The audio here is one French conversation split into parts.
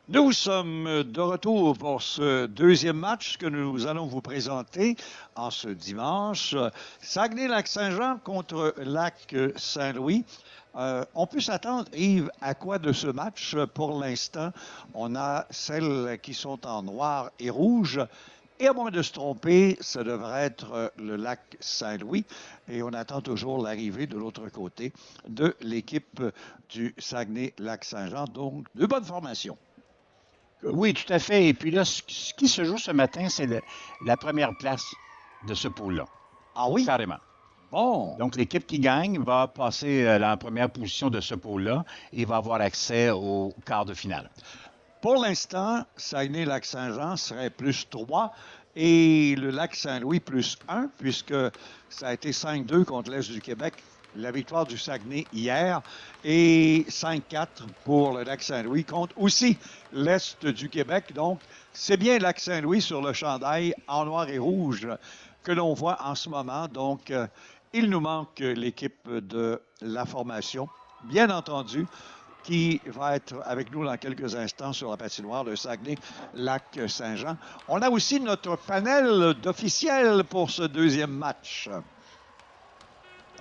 Nous sommes de retour pour ce deuxième match que nous allons vous présenter en ce dimanche. Saguenay-Lac-Saint-Jean contre Lac-Saint-Louis. On peut s'attendre, Yves, à quoi de ce match? Pour l'instant, on a celles qui sont en noir et rouge. Et à moins de se tromper, ça devrait être le lac Saint-Louis. Et on attend toujours l'arrivée de l'autre côté de l'équipe du Saguenay-Lac-Saint-Jean. Donc, de bonnes formations. Oui, tout à fait. Et puis là, ce qui se joue ce matin, c'est la première place de ce pool-là, Ah oui? carrément. Bon. Donc, l'équipe qui gagne va passer en première position de ce pool-là et va avoir accès au quart de finale. Pour l'instant, Saguenay-Lac-Saint-Jean serait plus 3 et le Lac-Saint-Louis plus 1, puisque ça a été 5-2 contre l'Est du Québec. La victoire du Saguenay hier et 5-4 pour le Lac-Saint-Louis contre aussi l'Est du Québec. Donc, c'est bien Lac-Saint-Louis sur le chandail en noir et rouge que l'on voit en ce moment. Donc, il nous manque l'équipe de la formation, bien entendu, qui va être avec nous dans quelques instants sur la patinoire de Saguenay-Lac-Saint-Jean. On a aussi notre panel d'officiels pour ce deuxième match.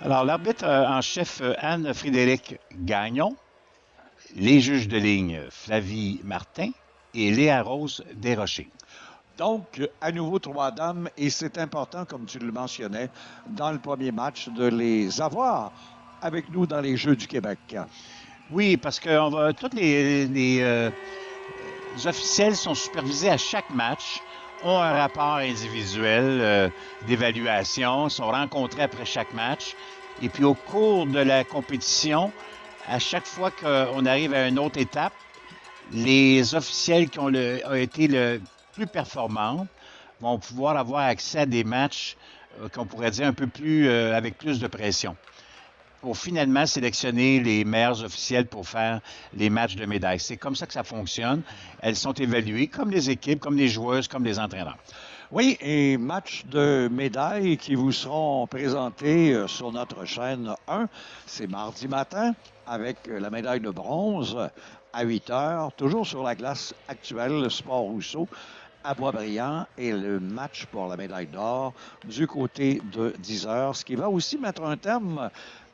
Alors, l'arbitre en chef Anne-Frédéric Gagnon, les juges de ligne Flavie Martin et Léa Rose Desrochers. Donc, à nouveau, trois dames, et c'est important, comme tu le mentionnais, dans le premier match, de les avoir avec nous dans les Jeux du Québec. Oui, parce que tous les officiels sont supervisés à chaque match, ont un rapport individuel d'évaluation, sont rencontrés après chaque match. Et puis au cours de la compétition, à chaque fois qu'on arrive à une autre étape, les officiels qui ont été le plus performants vont pouvoir avoir accès à des matchs qu'on pourrait dire un peu plus avec plus de pression pour finalement sélectionner les meilleurs officiels pour faire les matchs de médailles. C'est comme ça que ça fonctionne. Elles sont évaluées comme les équipes, comme les joueuses, comme les entraîneurs. Oui, et matchs de médailles qui vous seront présentés sur notre chaîne 1. C'est mardi matin avec la médaille de bronze à 8 heures, toujours sur la glace actuelle, le Sport Rousseau à Boisbriand, et le match pour la médaille d'or du côté de 10 heures, ce qui va aussi mettre un terme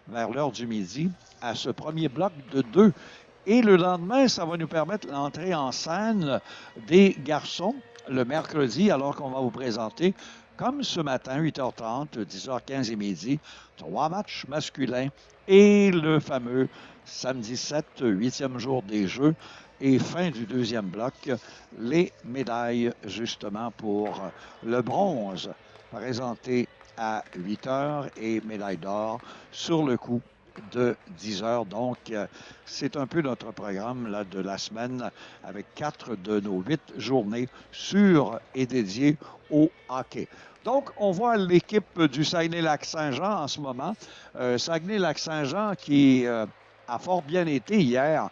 vers l'heure du midi à ce premier bloc de 2. Et le lendemain, ça va nous permettre l'entrée en scène des garçons le mercredi, alors qu'on va vous présenter, comme ce matin, 8h30, 10h15 et midi, 3 matchs masculins et le fameux samedi 7, 8e jour des Jeux et fin du deuxième bloc, les médailles justement pour le bronze présenté à 8 heures et médaille d'or sur le coup de 10 heures. Donc, c'est un peu notre programme là, de la semaine avec 4 de nos 8 journées sur et dédiées au hockey. Donc, on voit l'équipe du Saguenay-Lac-Saint-Jean en ce moment. Saguenay-Lac-Saint-Jean qui a fort bien été hier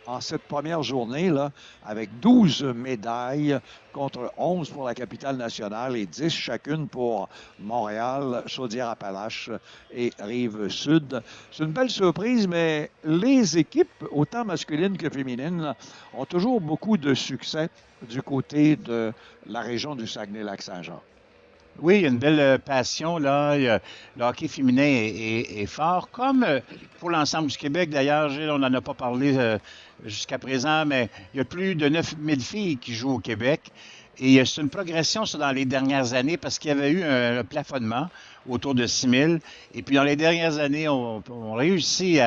en cette première journée, là, avec 12 médailles contre 11 pour la capitale nationale et 10 chacune pour Montréal, Chaudière-Appalaches et Rive-Sud. C'est une belle surprise, mais les équipes, autant masculines que féminines, ont toujours beaucoup de succès du côté de la région du Saguenay-Lac-Saint-Jean. Oui, il y a une belle passion, là. Le hockey féminin est fort, comme pour l'ensemble du Québec. D'ailleurs, Gilles, on n'en a pas parlé jusqu'à présent, mais il y a plus de 9000 filles qui jouent au Québec. Et c'est une progression, ça, dans les dernières années, parce qu'il y avait eu un plafonnement autour de 6000. Et puis, dans les dernières années, on réussit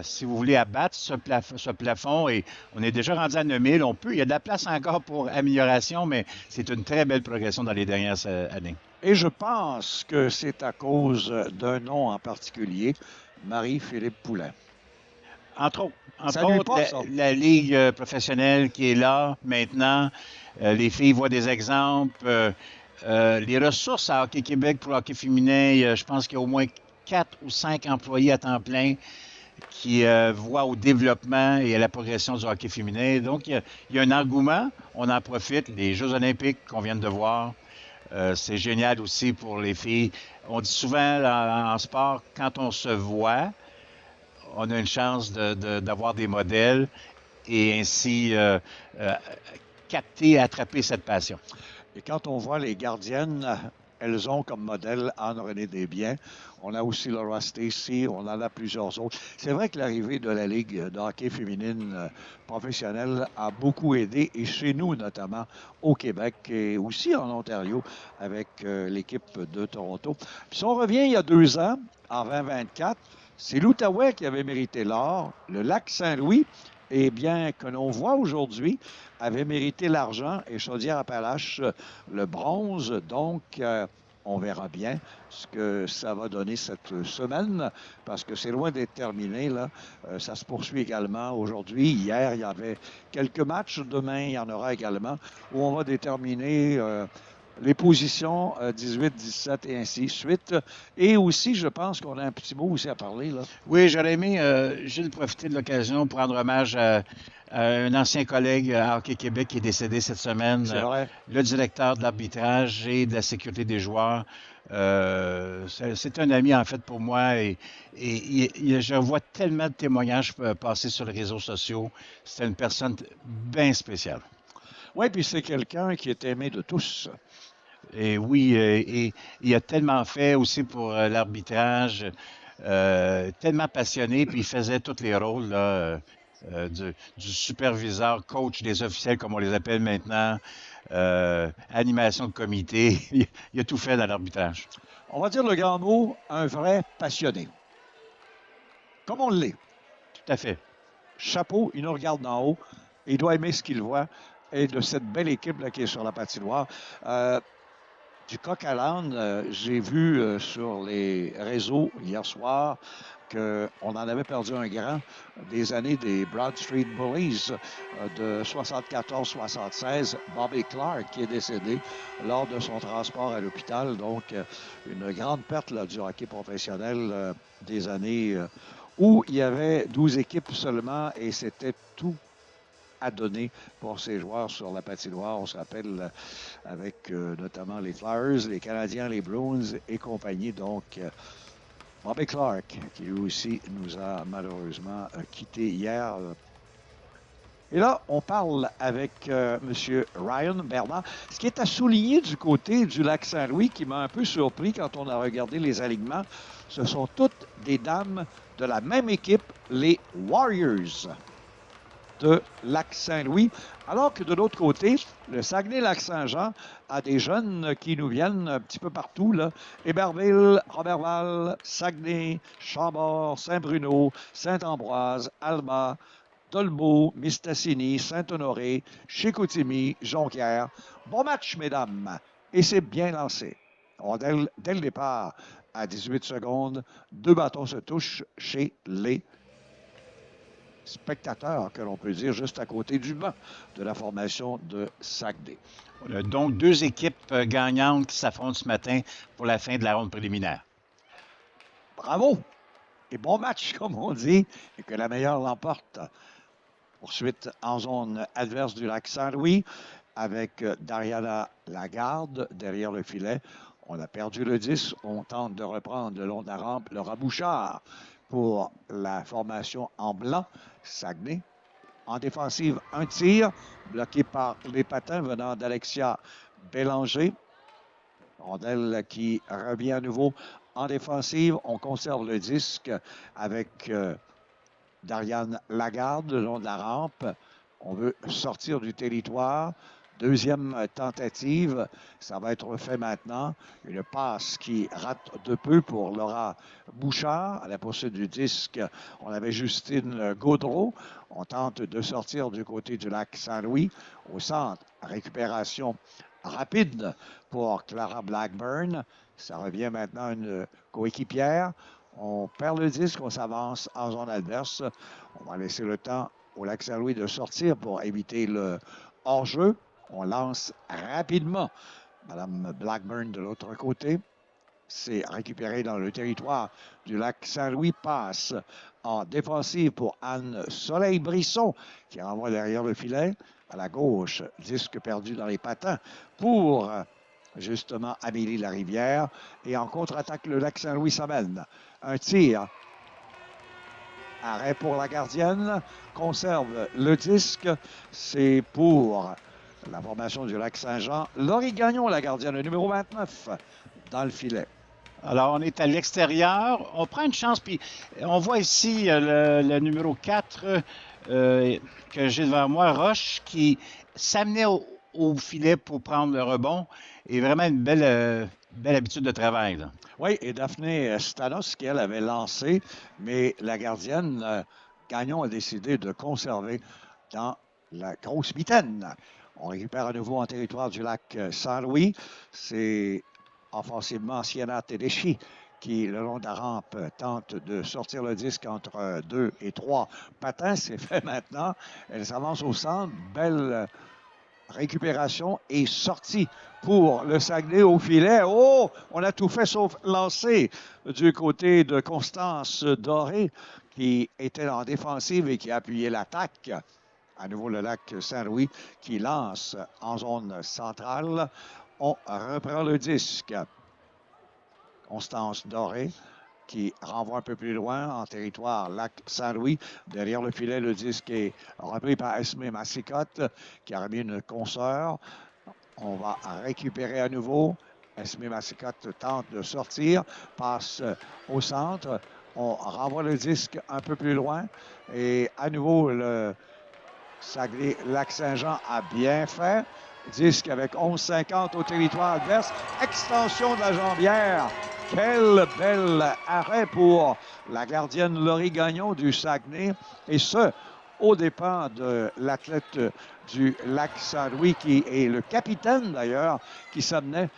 si vous voulez, à battre ce plafond. Et on est déjà rendu à 9000. Il y a de la place encore pour amélioration, mais c'est une très belle progression dans les dernières années. Et je pense que c'est à cause d'un nom en particulier, Marie-Philippe Poulin. Entre autres, Pas, ça. la Ligue professionnelle qui est là maintenant, les filles voient des exemples. Les ressources à Hockey Québec pour le hockey féminin, je pense qu'il y a au moins 4 ou 5 employés à temps plein qui voient au développement et à la progression du hockey féminin. Donc, il y a un engouement, on en profite. Les Jeux olympiques qu'on vient de voir, c'est génial aussi pour les filles. On dit souvent en sport, quand on se voit, on a une chance d'avoir des modèles. et ainsi capter et attraper cette passion. Et quand on voit les gardiennes, elles ont comme modèle Anne-Renée Desbiens. On a aussi Laura Stacey, on en a plusieurs autres. C'est vrai que l'arrivée de la Ligue de hockey féminine professionnelle a beaucoup aidé, et chez nous notamment, au Québec et aussi en Ontario, avec l'équipe de Toronto. Puis si on revient il y a 2 ans, en 2024, c'est l'Outaouais qui avait mérité l'or, le Lac-Saint-Louis, et bien que l'on voit aujourd'hui, avait mérité l'argent et Chaudière-Appalaches le bronze. Donc, on verra bien ce que ça va donner cette semaine, parce que c'est loin d'être terminé, là. Ça se poursuit également aujourd'hui. Hier, il y avait quelques matchs. Demain, il y en aura également, où on va déterminer les positions 18, 17 et ainsi de suite. Et aussi, je pense qu'on a un petit mot aussi à parler, là. Oui, j'aurais aimé, Gilles, profiter de l'occasion pour rendre hommage à un ancien collègue à Hockey Québec qui est décédé cette semaine, C'est vrai. le directeur de l'arbitrage et de la sécurité des joueurs. C'est un ami, en fait, pour moi, et je vois tellement de témoignages passer sur les réseaux sociaux. C'est une personne bien spéciale. Oui, puis c'est quelqu'un qui est aimé de tous. Et oui, et il a tellement fait aussi pour l'arbitrage, tellement passionné, puis il faisait tous les rôles là, du superviseur, coach des officiels, comme on les appelle maintenant, animation de comité. Il a tout fait dans l'arbitrage. On va dire le grand mot, un vrai passionné. Comme on l'est. Tout à fait. Chapeau, il nous regarde d'en haut. Il doit aimer ce qu'il voit. Et de cette belle équipe là, qui est sur la patinoire. Du coq à l'âne, j'ai vu sur les réseaux hier soir qu'on en avait perdu un grand des années des Broad Street Bullies de 74-76, Bobby Clark, qui est décédé lors de son transport à l'hôpital. Donc, une grande perte là, du hockey professionnel des années où il y avait 12 équipes seulement et c'était tout à donner pour ces joueurs sur la patinoire. On se rappelle avec notamment les Flyers, les Canadiens, les Bruins et compagnie. Donc, Bobby Clark, qui lui aussi nous a malheureusement quittés hier. Et là, on parle avec M. Ryan Bernard. Ce qui est à souligner du côté du Lac-Saint-Louis, qui m'a un peu surpris quand on a regardé les alignements, ce sont toutes des dames de la même équipe, les Warriors de Lac-Saint-Louis, alors que de l'autre côté, le Saguenay-Lac-Saint-Jean a des jeunes qui nous viennent un petit peu partout, là. Héberville, Robertval, Saguenay, Chambord, Saint-Bruno, Saint-Ambroise, Alma, Dolbeau, Mistassini, Saint-Honoré, Chicoutimi, Jonquière. Bon match, mesdames, et c'est bien lancé. Dès le départ, à 18 secondes, 2 bâtons se touchent chez les spectateurs, que l'on peut dire, juste à côté du banc de la formation de Saguenay. Voilà, donc, 2 équipes gagnantes qui s'affrontent ce matin pour la fin de la ronde préliminaire. Bravo! Et bon match, comme on dit, et que la meilleure l'emporte. Poursuite en zone adverse du Lac-Saint-Louis avec Dariana Lagarde derrière le filet. On a perdu le 10. On tente de reprendre le long de la rampe Laura Bouchard pour la formation en blanc. Saguenay. En défensive, un tir bloqué par les patins venant d'Alexia Bélanger. Rondelle qui revient à nouveau en défensive. On conserve le disque avec Dariane Lagarde le long de la rampe. On veut sortir du territoire. Deuxième tentative, ça va être fait maintenant. Une passe qui rate de peu pour Laura Bouchard. À la poursuite du disque, on avait Justine Gaudreau. On tente de sortir du côté du lac Saint-Louis. Au centre, récupération rapide pour Clara Blackburn. Ça revient maintenant à une coéquipière. On perd le disque, on s'avance en zone adverse. On va laisser le temps au lac Saint-Louis de sortir pour éviter le hors-jeu. On lance rapidement. Madame Blackburn de l'autre côté. C'est récupéré dans le territoire du lac Saint-Louis. Passe en défensive pour Anne Soleil-Brisson qui renvoie derrière le filet. À la gauche, disque perdu dans les patins pour justement Amélie Larivière. Et en contre-attaque, le lac Saint-Louis s'amène. Un tir Arrêt pour la gardienne. Conserve le disque. C'est pour la formation du Lac-Saint-Jean. Laurie Gagnon, la gardienne, le numéro 29, dans le filet. Alors, on est à l'extérieur. On prend une chance, puis on voit ici le numéro 4 que j'ai devant moi, Roche, qui s'amenait au filet pour prendre le rebond. Et vraiment une belle habitude de travail, là. Oui, et Daphné Stanos, qui, elle, avait lancé, mais la gardienne, Gagnon a décidé de conserver dans la grosse mitaine. On récupère à nouveau en territoire du lac Saint-Louis. C'est offensivement Sienna Tedeschi qui, le long de la rampe, tente de sortir le disque entre 2 et 3 patins. C'est fait maintenant. Elle s'avance au centre. Belle récupération et sortie pour le Saguenay au filet. Oh! On a tout fait sauf lancer du côté de Constance Doré qui était en défensive et qui a appuyé l'attaque. À nouveau le lac Saint-Louis qui lance en zone centrale. On reprend le disque. Constance Doré qui renvoie un peu plus loin en territoire lac Saint-Louis. Derrière le filet, le disque est repris par Esme Massicotte qui a remis une consoeur. On va récupérer à nouveau. Esme Massicotte tente de sortir, passe au centre. On renvoie le disque un peu plus loin. Et à nouveau, le Saguenay Lac-Saint-Jean a bien fait. Disque avec 11,50 au territoire adverse. Extension de la jambière. Quel bel arrêt pour la gardienne Laurie Gagnon du Saguenay. Et ce, aux dépens de l'athlète du Lac-Saint-Louis, qui est le capitaine d'ailleurs, qui s'amenait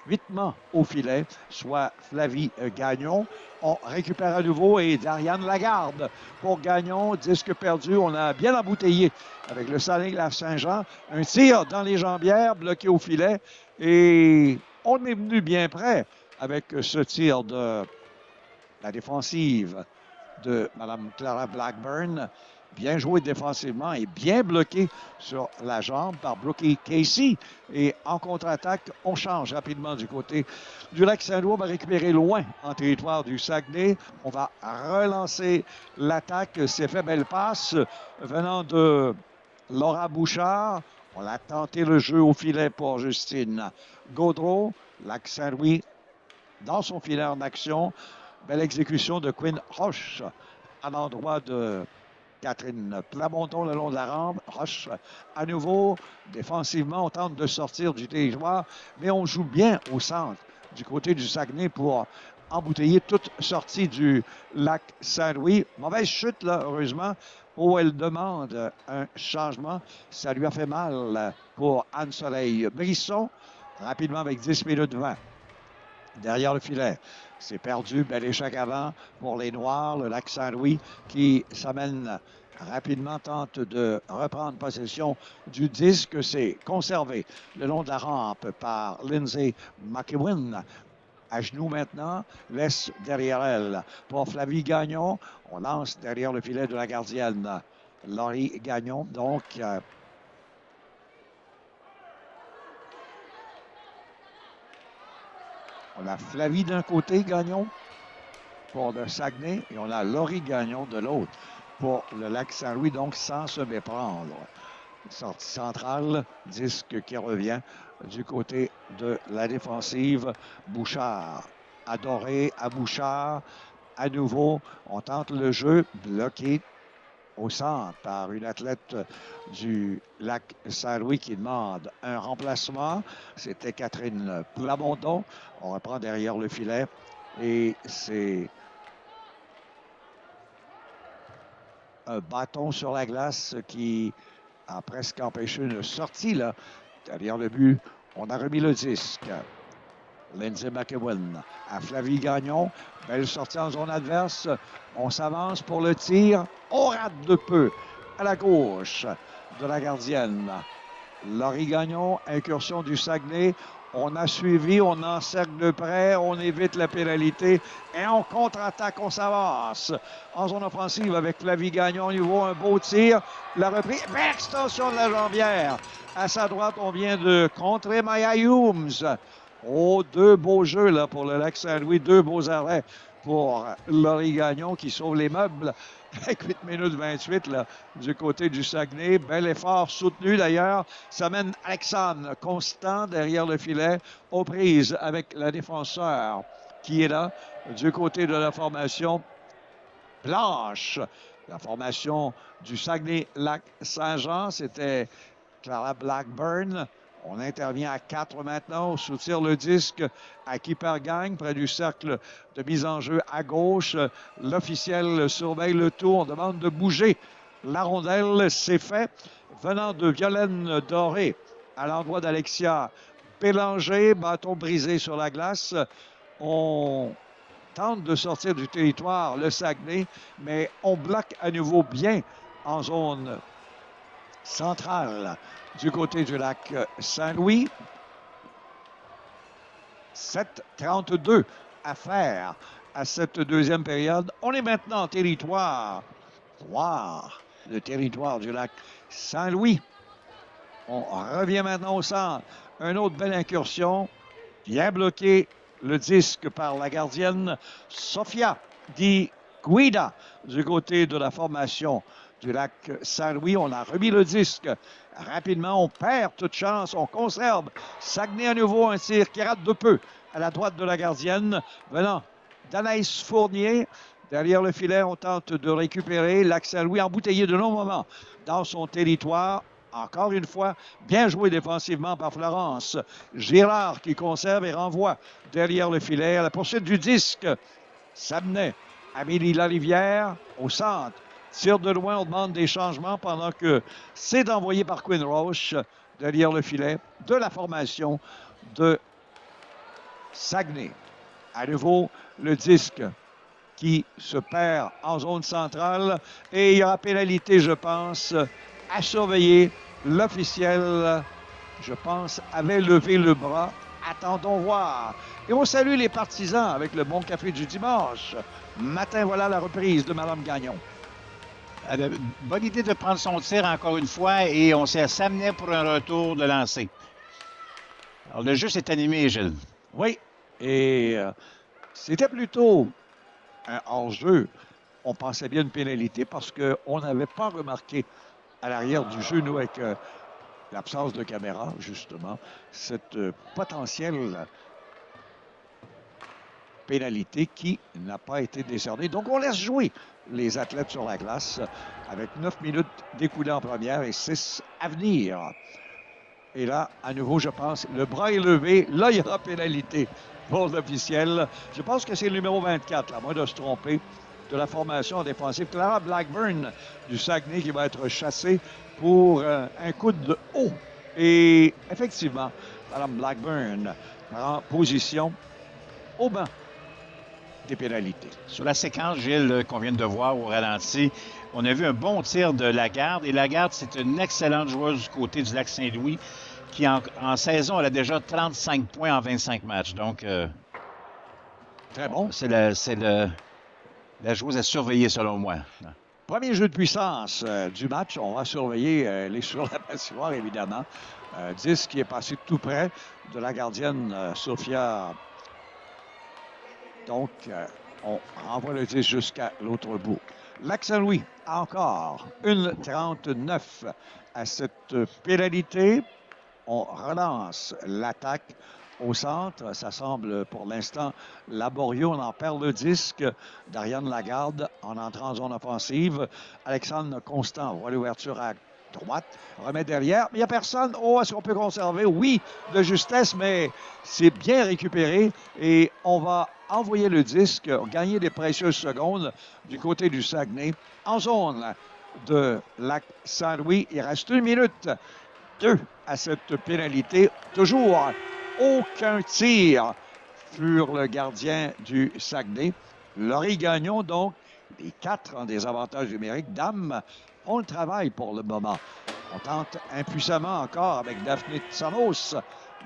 vitement au filet, soit Flavie Gagnon. On récupère à nouveau et Dariane Lagarde pour Gagnon. Disque perdu, on a bien embouteillé avec le Saguenay Saint-Jean. Un tir dans les jambières, bloqué au filet. Et on est venu bien près avec ce tir de la défensive de Mme Clara Blackburn. Bien joué défensivement et bien bloqué sur la jambe par Brookie Casey. Et en contre-attaque, on change rapidement du côté du Lac-Saint-Louis. On va récupérer loin en territoire du Saguenay. On va relancer l'attaque. C'est fait, belle passe venant de Laura Bouchard. On a tenté le jeu au filet pour Justine Gaudreau. Lac-Saint-Louis dans son filet en action. Belle exécution de Quinn Roche à l'endroit de Catherine Plamondon le long de la rampe. Roche, à nouveau, défensivement, on tente de sortir du territoire, mais on joue bien au centre du côté du Saguenay pour embouteiller toute sortie du lac Saint-Louis. Mauvaise chute, là, heureusement. Oh, elle demande un changement. Ça lui a fait mal pour Anne-Soleil Brisson. Rapidement avec 10 minutes 20. Derrière le filet. C'est perdu, bel échec avant pour les Noirs, le lac Saint-Louis qui s'amène rapidement, tente de reprendre possession du disque. C'est conservé le long de la rampe par Lindsay McEwen. À genoux maintenant, laisse derrière elle pour Flavie Gagnon. On lance derrière le filet de la gardienne Laurie Gagnon. Donc, on a Flavie d'un côté, Gagnon, pour le Saguenay, et on a Laurie Gagnon de l'autre pour le lac Saint-Louis, donc sans se méprendre. Sortie centrale, disque qui revient du côté de la défensive. Bouchard, Adoré à Bouchard. À nouveau, on tente le jeu, bloqué au centre par une athlète du lac Saint-Louis qui demande un remplacement. C'était Catherine Plamondon. On reprend derrière le filet et c'est un bâton sur la glace qui a presque empêché une sortie là. Derrière le but, on a remis le disque. Lindsay McEwen à Flavie Gagnon. Belle sortie en zone adverse. On s'avance pour le tir. On rate de peu à la gauche de la gardienne. Laurie Gagnon, incursion du Saguenay. On a suivi, on encercle de près, on évite la pénalité et on contre-attaque, on s'avance. En zone offensive avec Flavie Gagnon, il voit un beau tir. La reprise, extension de la jambière. À sa droite, on vient de contrer Maya Humes. Oh, deux beaux jeux là pour le lac Saint-Louis, deux beaux arrêts pour Laurie Gagnon qui sauve les meubles avec 8 minutes 28 là, du côté du Saguenay. Bel effort soutenu d'ailleurs. Ça mène Alexandre Constant derrière le filet aux prises avec la défenseur qui est là du côté de la formation blanche. La formation du Saguenay-Lac-Saint-Jean, c'était Clara Blackburn. On intervient à 4 maintenant. On soutire le disque à Keeper Gang près du cercle de mise en jeu à gauche. L'officiel surveille le tour. On demande de bouger. La rondelle, c'est fait. Venant de Violaine Doré à l'endroit d'Alexia Bélanger. Bâton brisé sur la glace. On tente de sortir du territoire le Saguenay, mais on bloque à nouveau bien en zone centrale du côté du lac Saint-Louis. 7:32 à faire à cette deuxième période. On est maintenant en territoire noir, le territoire du lac Saint-Louis. On revient maintenant au centre. Une autre belle incursion, bien bloqué le disque par la gardienne Sofia Di Guida du côté de la formation du lac Saint-Louis. On a remis le disque. Rapidement, on perd toute chance. On conserve. Saguenay à nouveau, un tir qui rate de peu à la droite de la gardienne. Venant d'Anaïs Fournier. Derrière le filet, on tente de récupérer. Lac Saint-Louis embouteillé de longs moments dans son territoire. Encore une fois, bien joué défensivement par Florence. Girard qui conserve et renvoie derrière le filet à la poursuite du disque. Saguenay, Amélie Larivière au centre. Tire de loin, on demande des changements pendant que c'est envoyé par Quinn Roche derrière le filet de la formation de Saguenay. À nouveau, le disque qui se perd en zone centrale et il y aura pénalité, je pense, à surveiller. L'officiel, je pense, avait levé le bras. Attendons voir. Et on salue les partisans avec le bon café du dimanche. Matin, voilà la reprise de Mme Gagnon. Bonne idée de prendre son tir encore une fois et on s'amenait pour un retour de lancer. Alors, le jeu s'est animé, Gilles. Oui, et c'était plutôt un hors-jeu. On pensait bien une pénalité parce qu'on n'avait pas remarqué à l'arrière du jeu, nous, avec l'absence de caméra, justement, cette potentielle pénalité qui n'a pas été décernée. Donc, on laisse jouer les athlètes sur la glace avec 9 minutes d'écoulées en première et 6 à venir. Et là, à nouveau, je pense, le bras est levé. Là, il y aura pénalité pour l'officiel. Je pense que c'est le numéro 24, à moins de se tromper, de la formation défensive. Clara Blackburn du Saguenay qui va être chassée pour un coup de haut. Et effectivement, Mme Blackburn prend position au banc des pénalités. Sur la séquence, Gilles, qu'on vient de voir au ralenti, on a vu un bon tir de Lagarde. Et Lagarde, c'est une excellente joueuse du côté du lac Saint-Louis qui, en saison, elle a déjà 35 points en 25 matchs. Donc, très bon. C'est la joueuse à surveiller, selon moi. Premier jeu de puissance du match. On va surveiller les sur la patinoire, évidemment. 10 qui est passé tout près de la gardienne Sophia. Donc, on renvoie le 10 jusqu'à l'autre bout. Lac Saint-Louis, encore 1:39 à cette pénalité. On relance l'attaque au centre. Ça semble pour l'instant laborieux. On en perd le disque d'Ariane Lagarde en entrant en zone offensive. Alexandre Constant voit l'ouverture à droite, remet derrière, mais il n'y a personne. Oh, est-ce qu'on peut conserver? Oui, de justesse, mais c'est bien récupéré et on va envoyer le disque, gagner des précieuses secondes du côté du Saguenay en zone de Lac Saint-Louis. Il reste 1 minute 2 à cette pénalité. Toujours aucun tir sur le gardien du Saguenay. Laurie Gagnon, donc, les 4 en désavantage numérique. Dames on le travail pour le moment. On tente impuissamment encore avec Daphné Tsanos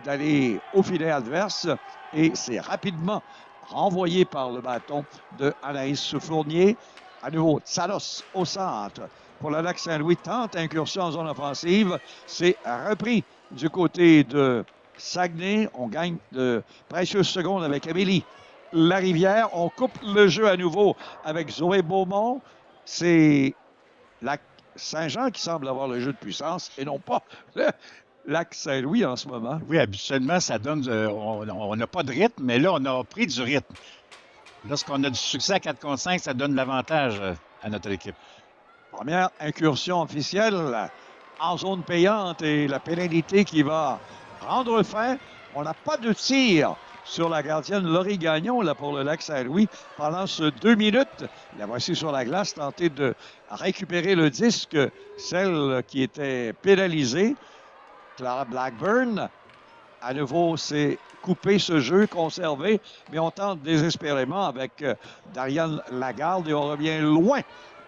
d'aller au filet adverse et c'est rapidement renvoyé par le bâton de Anaïs Fournier. À nouveau, Tsanos au centre. Pour le lac Saint-Louis, tente incursion en zone offensive. C'est repris du côté de Saguenay. On gagne de précieuses secondes avec Amélie Larivière. On coupe le jeu à nouveau avec Zoé Beaumont. C'est Lac-Saint-Jean qui semble avoir le jeu de puissance et non pas le Lac-Saint-Louis en ce moment. Oui, habituellement, ça donne. On n'a pas de rythme, mais là, on a pris du rythme. Lorsqu'on a du succès à 4 contre 5, ça donne l'avantage à notre équipe. Première incursion officielle en zone payante et la pénalité qui va prendre fin. On n'a pas de tir sur la gardienne Laurie Gagnon là, pour le Lac-Saint-Louis pendant ce 2 minutes. La voici sur la glace tenter de récupérer le disque, celle qui était pénalisée. Clara Blackburn, à nouveau, c'est couper ce jeu, conserver, mais on tente désespérément avec Dariane Lagarde et on revient loin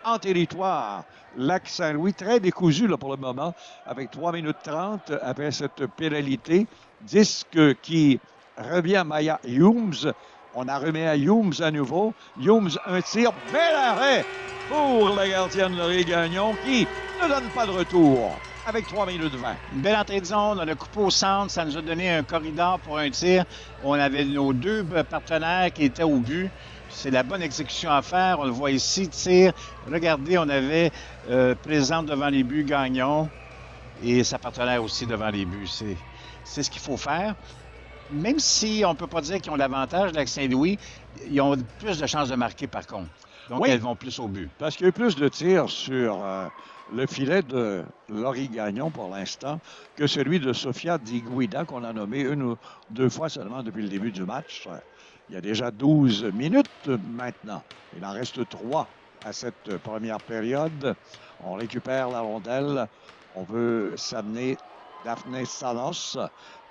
en territoire. Lac-Saint-Louis, très décousu là, pour le moment, avec 3 minutes 30 après cette pénalité. Disque qui revient à Maya Humes. On a remis à Humes à nouveau. Humes, un tir, bel arrêt pour la gardienne Laurie Gagnon qui ne donne pas de retour avec 3 minutes 20. Une belle entrée de zone, on a coupé au centre, ça nous a donné un corridor pour un tir. On avait nos deux partenaires qui étaient au but. C'est la bonne exécution à faire. On le voit ici, tir. Regardez, on avait présente devant les buts Gagnon et sa partenaire aussi devant les buts. C'est ce qu'il faut faire. Même si on ne peut pas dire qu'ils ont l'avantage, Lac-Saint-Louis, ils ont plus de chances de marquer par contre. Donc, oui, elles vont plus au but. Parce qu'il y a eu plus de tirs sur le filet de Laurie Gagnon pour l'instant que celui de Sofia Di Guida qu'on a nommé une ou deux fois seulement depuis le début du match. Il y a déjà 12 minutes maintenant. Il en reste 3 à cette première période. On récupère la rondelle. On veut s'amener Daphné Sanos.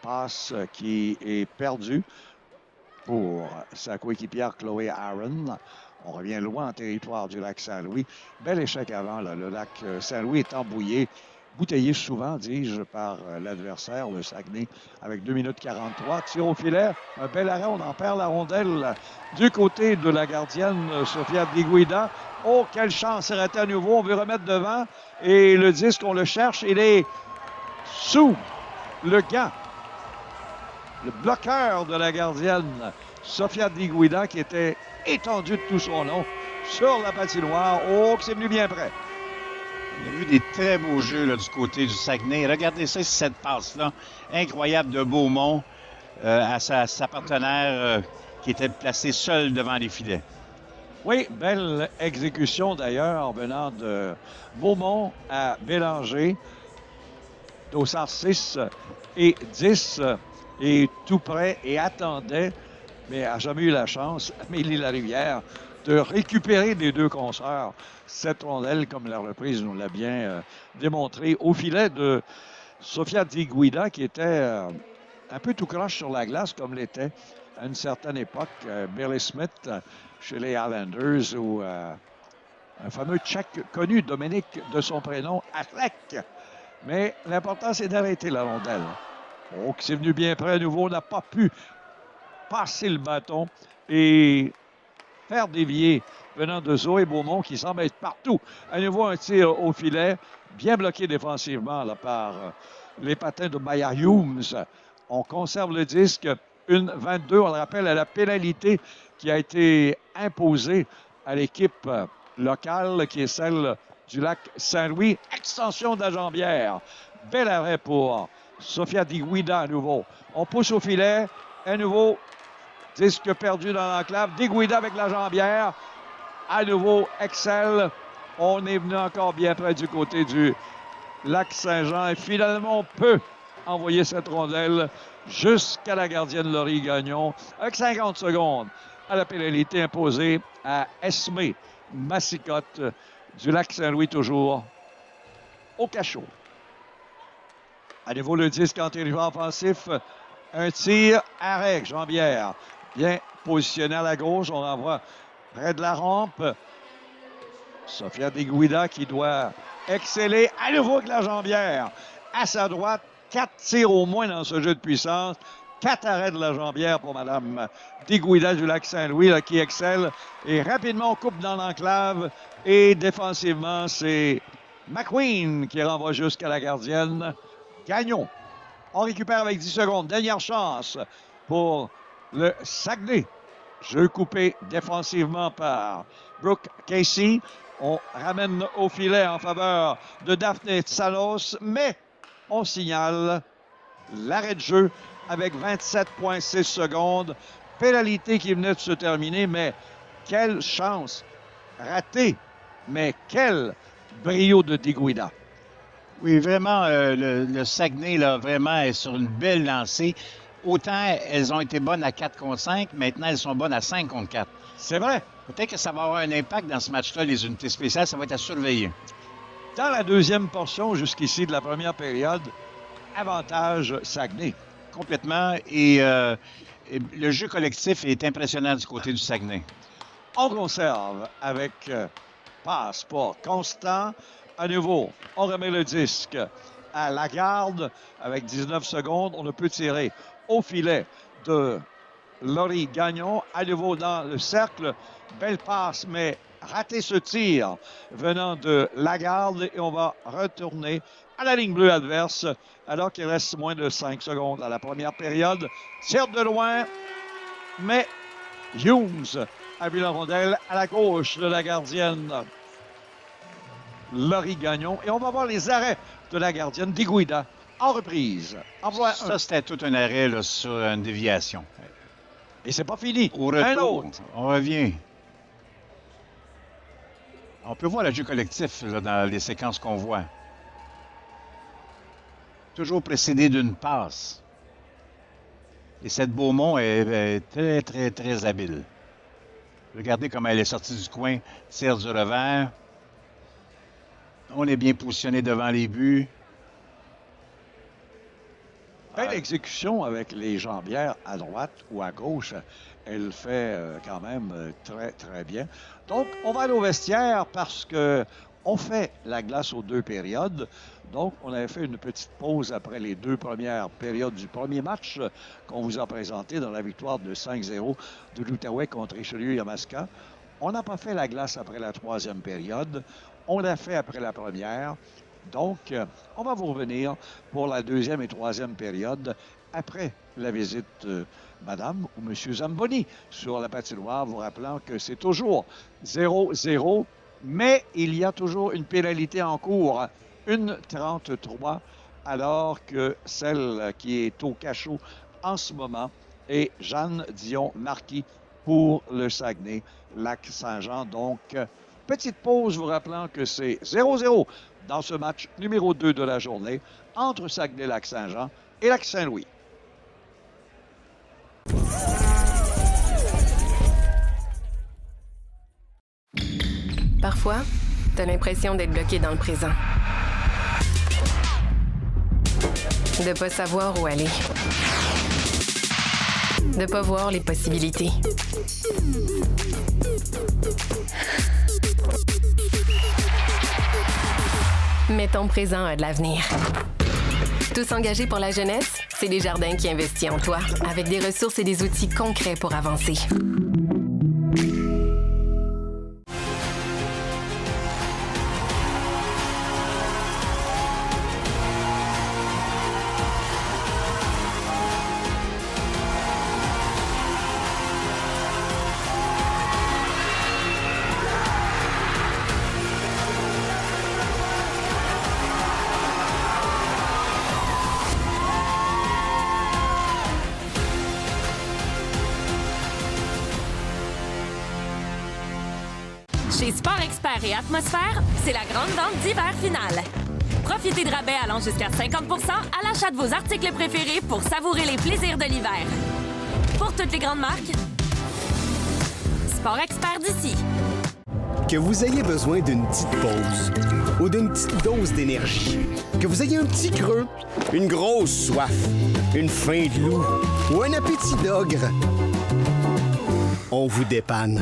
Passe qui est perdue pour sa coéquipière Chloé Aaron. On revient loin en territoire du Lac-Saint-Louis. Bel échec avant. Là. Le Lac-Saint-Louis est embouillé, bouteillé souvent, dis-je, par l'adversaire, le Saguenay, avec 2 minutes 43. Tir au filet, un bel arrêt. On en perd la rondelle du côté de la gardienne Sofia Di Guida. Oh, quelle chance raté à nouveau. On veut remettre devant. Et le disque, on le cherche. Il est sous le gant. Le bloqueur de la gardienne Sofia Di Guida qui était étendue de tout son long sur la patinoire. Oh, que c'est venu bien près. On a vu des très beaux jeux là, du côté du Saguenay. Regardez ça, cette passe-là. Incroyable de Beaumont à sa partenaire qui était placée seule devant les filets. Oui, belle exécution d'ailleurs venant de Beaumont à Bélanger. Dossard 6 et 10 est tout prêt et attendait, mais n'a jamais eu la chance, Amélie Larivière, de récupérer des deux consoeurs cette rondelle, comme la reprise nous l'a bien démontré, au filet de Sofia Di Guida, qui était un peu tout croche sur la glace, comme l'était à une certaine époque Billy Smith chez les Islanders, ou un fameux Tchèque connu, Dominique de son prénom, Atlek. Mais l'important, c'est d'arrêter la rondelle. Oh, qui s'est venu bien près à nouveau, n'a pas pu passer le bâton et faire dévier venant de Zoé Beaumont qui semble être partout. À nouveau, un tir au filet, bien bloqué défensivement là, par les patins de Maya Humes. On conserve le disque, 1-22. On le rappelle à la pénalité qui a été imposée à l'équipe locale, qui est celle du Lac-Saint-Louis. Extension de la jambière. Bel arrêt pour Sofia Di Guida à nouveau. On pousse au filet. À nouveau, disque perdu dans l'enclave. Di Guida avec la jambière. À nouveau, Excel. On est venu encore bien près du côté du Lac-Saint-Jean. Et finalement, on peut envoyer cette rondelle jusqu'à la gardienne Laurie Gagnon. Avec 50 secondes à la pénalité imposée à Esmé Massicotte du Lac-Saint-Louis, toujours au cachot. À nouveau, le disque en territoire offensif. Un tir, arrêt, jambière. Bien positionné à la gauche. On renvoie près de la rampe. Sofia Di Guida qui doit exceller à nouveau avec la jambière. À sa droite, 4 tirs au moins dans ce jeu de puissance. 4 arrêts de la jambière pour Mme Di Guida du Lac-Saint-Louis là, qui excelle. Et rapidement, on coupe dans l'enclave. Et défensivement, c'est McQueen qui renvoie jusqu'à la gardienne. Gagnon. On récupère avec 10 secondes. Dernière chance pour le Saguenay. Jeu coupé défensivement par Brooke Casey. On ramène au filet en faveur de Daphne Tsalos, mais on signale l'arrêt de jeu avec 27,6 secondes. Pénalité qui venait de se terminer, mais quelle chance ratée, mais quel brio de Diguida. Oui, vraiment, le Saguenay, là, vraiment, est sur une belle lancée. Autant elles ont été bonnes à 4 contre 5, maintenant elles sont bonnes à 5 contre 4. C'est vrai. Peut-être que ça va avoir un impact dans ce match-là, les unités spéciales, ça va être à surveiller. Dans la deuxième portion, jusqu'ici de la première période, avantage Saguenay. Complètement. Et le jeu collectif est impressionnant du côté du Saguenay. On conserve avec passe pas constant. À nouveau, on remet le disque à Lagarde avec 19 secondes. On ne peut tirer au filet de Laurie Gagnon. À nouveau dans le cercle. Belle passe, mais raté ce tir venant de Lagarde. Et on va retourner à la ligne bleue adverse alors qu'il reste moins de 5 secondes à la première période. Tire de loin, mais Hughes a vu la rondelle à la gauche de la gardienne Laurie Gagnon. Et on va voir les arrêts de la gardienne Diguida en reprise. Ça, c'était tout un arrêt là, sur une déviation. Et c'est pas fini. Au retour, un autre. on revient. On peut voir le jeu collectif là, dans les séquences qu'on voit. Toujours précédé d'une passe. Et cette Beaumont est très, très, très habile. Regardez comment elle est sortie du coin, tire du revers. On est bien positionné devant les buts. Belle exécution avec les jambières à droite ou à gauche. Elle fait quand même très, très bien. Donc, on va aller au vestiaire parce que on fait la glace aux deux périodes. Donc, on avait fait une petite pause après les deux premières périodes du premier match qu'on vous a présenté dans la victoire de 5-0 de l'Outaouais contre Richelieu-Yamaska. On n'a pas fait la glace après la troisième période. On l'a fait après la première. Donc, on va vous revenir pour la deuxième et troisième période après la visite de Madame ou Monsieur Zamboni sur la patinoire, vous rappelant que c'est toujours 0-0, mais il y a toujours une pénalité en cours, 1,33, alors que celle qui est au cachot en ce moment est Jeanne Dion-Marquis pour le Saguenay-Lac-Saint-Jean. Donc, petite pause, vous rappelant que c'est 0-0 dans ce match numéro 2 de la journée entre Saguenay-Lac-Saint-Jean et Lac-Saint-Louis. Parfois, t'as l'impression d'être bloqué dans le présent. De pas savoir où aller. De pas voir les possibilités. Mais ton présent a de l'avenir. Tous engagés pour la jeunesse, c'est Desjardins qui investit en toi, avec des ressources et des outils concrets pour avancer. Chez Sport Expert et Atmosphère, c'est la grande vente d'hiver finale. Profitez de rabais allant jusqu'à 50 % à l'achat de vos articles préférés pour savourer les plaisirs de l'hiver. Pour toutes les grandes marques, Sport Expert d'ici. Que vous ayez besoin d'une petite pause ou d'une petite dose d'énergie, que vous ayez un petit creux, une grosse soif, une faim de loup ou un appétit d'ogre, on vous dépanne.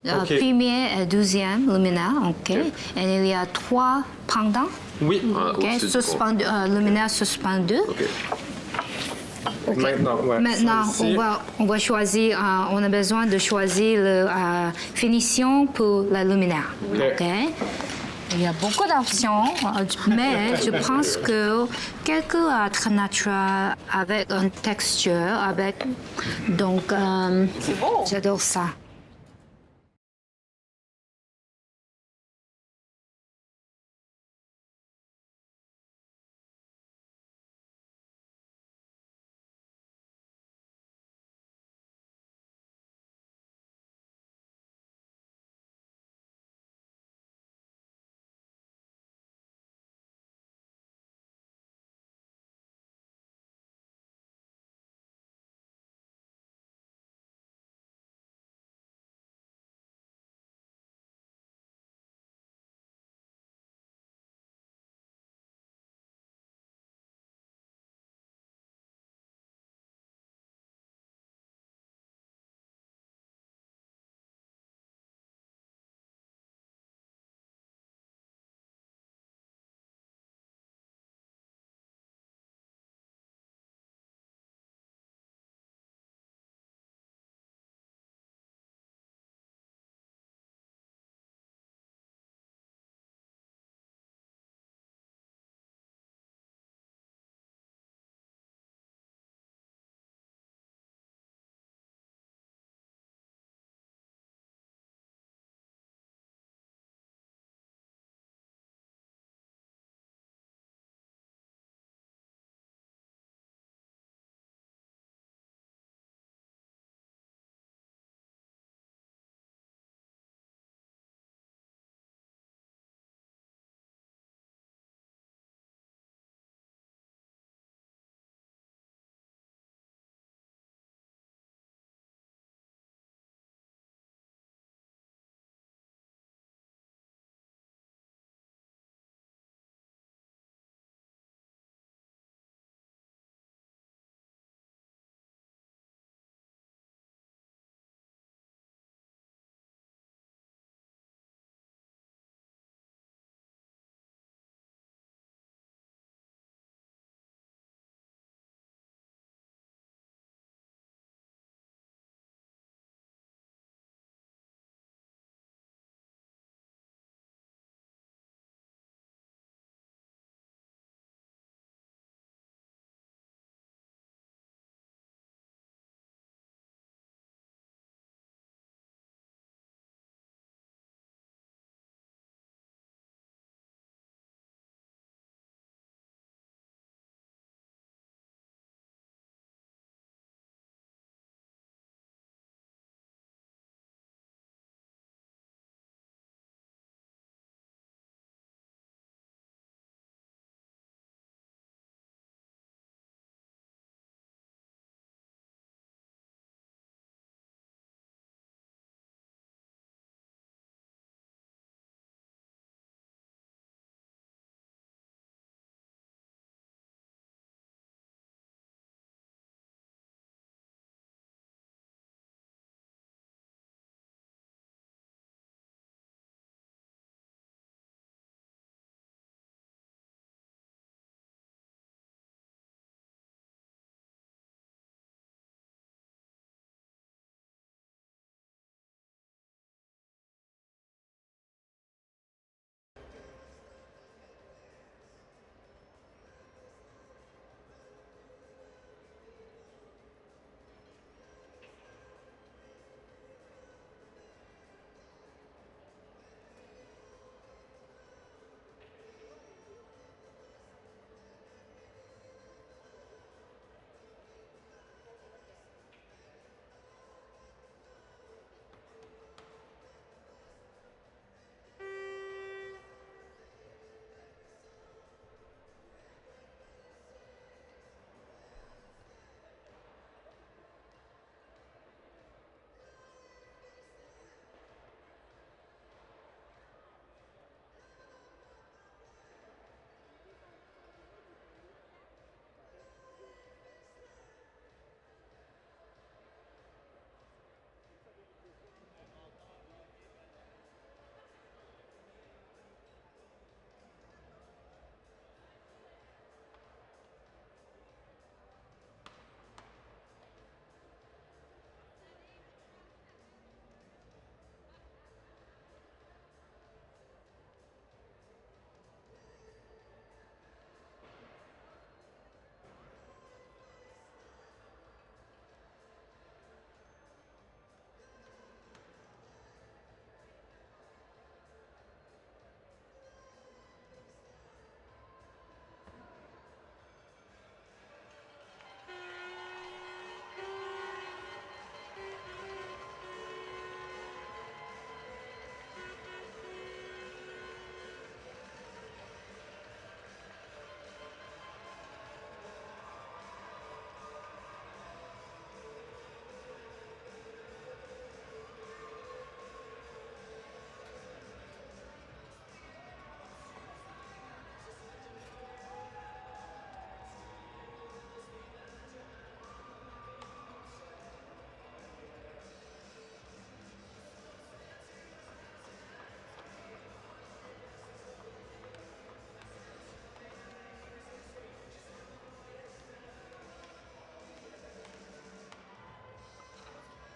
OK. Premier et deuxième luminaire, OK. OK. Et il y a 3 pendants. Oui, OK. au-dessus du pont. Luminaire suspendu. OK. Maintenant, ouais, Maintenant, ça ici. on va choisir, on a besoin de choisir la finition pour la luminaire. OK. Il y a beaucoup d'options, mais je pense que quelque très naturel avec une texture, donc j'adore ça.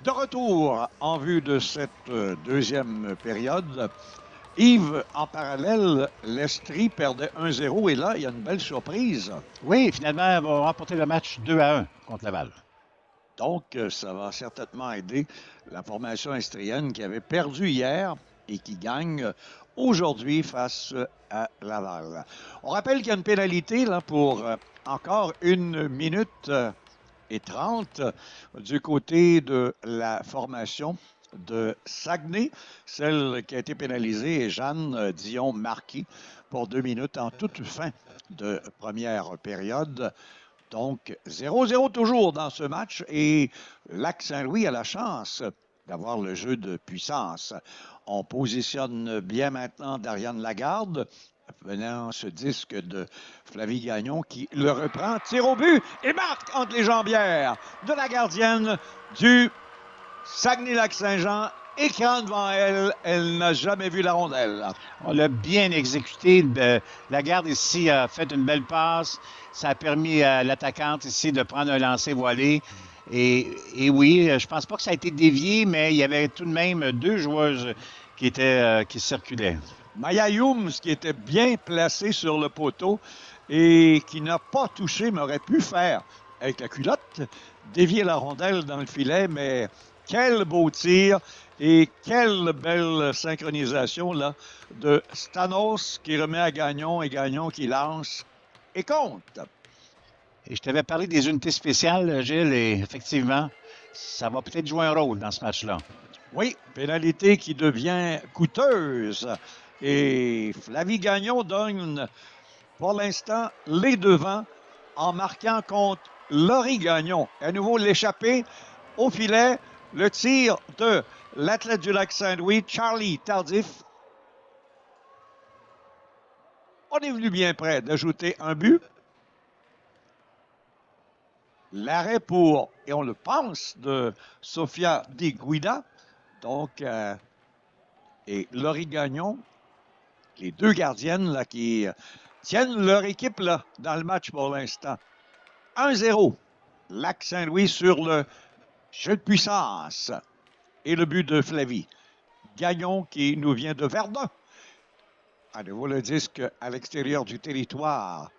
De retour en vue de cette deuxième période, Yves, en parallèle, l'Estrie perdait 1-0 et là, il y a une belle surprise. Oui, finalement, elle va remporter le match 2-1 contre Laval. Donc, ça va certainement aider la formation estrienne qui avait perdu hier et qui gagne aujourd'hui face à Laval. On rappelle qu'il y a une pénalité là, pour encore 1 minute et 30 du côté de la formation de Saguenay. Celle qui a été pénalisée est Jeanne Dion-Marquis pour 2 minutes en toute fin de première période. Donc, 0-0 toujours dans ce match et Lac-Saint-Louis a la chance d'avoir le jeu de puissance. On positionne bien maintenant Dariane Lagarde, venant ce disque de Flavie Gagnon qui le reprend, tire au but et marque entre les jambières de la gardienne du Saguenay-Lac-Saint-Jean. Écran devant elle, elle n'a jamais vu la rondelle. On l'a bien exécuté. Lagarde ici a fait une belle passe. Ça a permis à l'attaquante ici de prendre un lancer voilé. Et oui, je pense pas que ça a été dévié, mais il y avait tout de même 2 joueuses qui circulaient. Maya Humes, qui était bien placée sur le poteau et qui n'a pas touché, mais aurait pu faire avec la culotte, dévier la rondelle dans le filet, mais quel beau tir et quelle belle synchronisation là, de Stanos qui remet à Gagnon et Gagnon qui lance et compte. Et je t'avais parlé des unités spéciales, Gilles, et effectivement, ça va peut-être jouer un rôle dans ce match-là. Oui, pénalité qui devient coûteuse. Et Flavie Gagnon donne pour l'instant les devants en marquant contre Laurie Gagnon. À nouveau l'échappée au filet, le tir de l'athlète du Lac-Saint-Louis, Charlie Tardif. On est venu bien près d'ajouter un but. L'arrêt pour, et on le pense, de Sofia Di Guida. Donc, et Laurie Gagnon, les 2 gardiennes là, qui tiennent leur équipe là, dans le match pour l'instant. 1-0. Lac-Saint-Louis sur le jeu de puissance. Et le but de Flavie. Gagnon qui nous vient de Verdun. À nouveau le disque à l'extérieur du territoire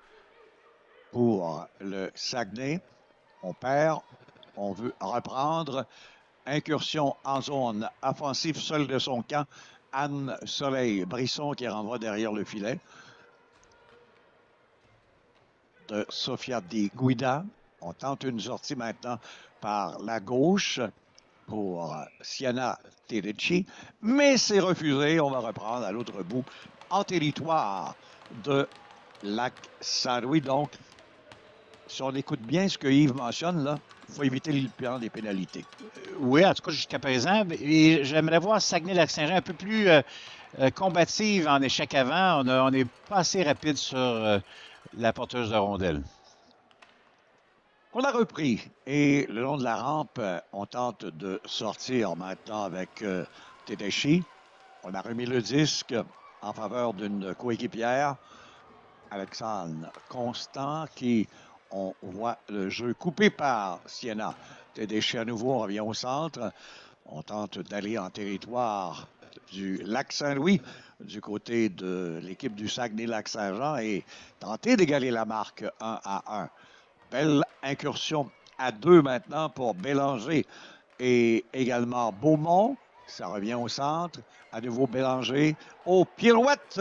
pour le Saguenay. On perd, on veut reprendre. Incursion en zone offensive seule de son camp. Anne Soleil-Brisson qui renvoie derrière le filet. De Sofia Di Guida. On tente une sortie maintenant par la gauche pour Sienna Tedici. Mais c'est refusé. On va reprendre à l'autre bout en territoire de Lac-Saint-Louis. Donc, si on écoute bien ce que Yves mentionne, là, il faut éviter le plan des pénalités. Oui, en tout cas, jusqu'à présent. Et j'aimerais voir Saguenay-Lac-Saint-Jean un peu plus combative en échec avant. On n'est pas assez rapide sur la porteuse de rondelle. On a repris. Et le long de la rampe, on tente de sortir maintenant avec Tedeschi. On a remis le disque en faveur d'une coéquipière, Alexandre Constant, qui... On voit le jeu coupé par Sienna. Tedeschi à nouveau, on revient au centre. On tente d'aller en territoire du Lac-Saint-Louis, du côté de l'équipe du Saguenay-Lac-Saint-Jean et tenter d'égaler la marque 1-1. Belle incursion à 2 maintenant pour Bélanger et également Beaumont. Ça revient au centre. À nouveau Bélanger. Aux pirouettes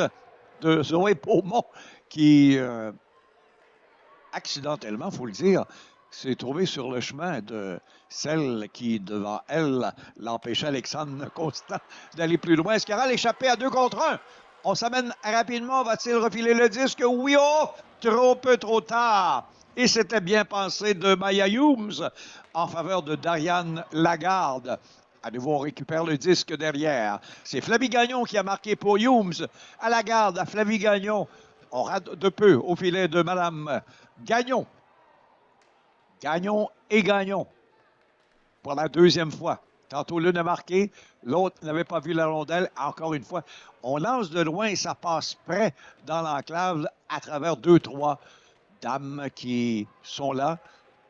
de Zoé Beaumont qui... accidentellement, il faut le dire, s'est trouvé sur le chemin de celle qui, devant elle, l'empêchait Alexandre Constant d'aller plus loin. Est-ce qu'il y aura l'échappée à 2 contre 1? On s'amène rapidement. Va-t-il refiler le disque? Oui, oh! Trop peu, trop tard. Et c'était bien pensé de Maya Humes en faveur de Dariane Lagarde. À nouveau, on récupère le disque derrière. C'est Flavie Gagnon qui a marqué pour Humes. À Lagarde, à Flavie Gagnon. On rate de peu au filet de Mme Gagnon. Gagnon et Gagnon. Pour la 2e fois. Tantôt, l'une a marqué, l'autre n'avait pas vu la rondelle. Encore une fois, on lance de loin et ça passe près dans l'enclave à travers 2-3 dames qui sont là.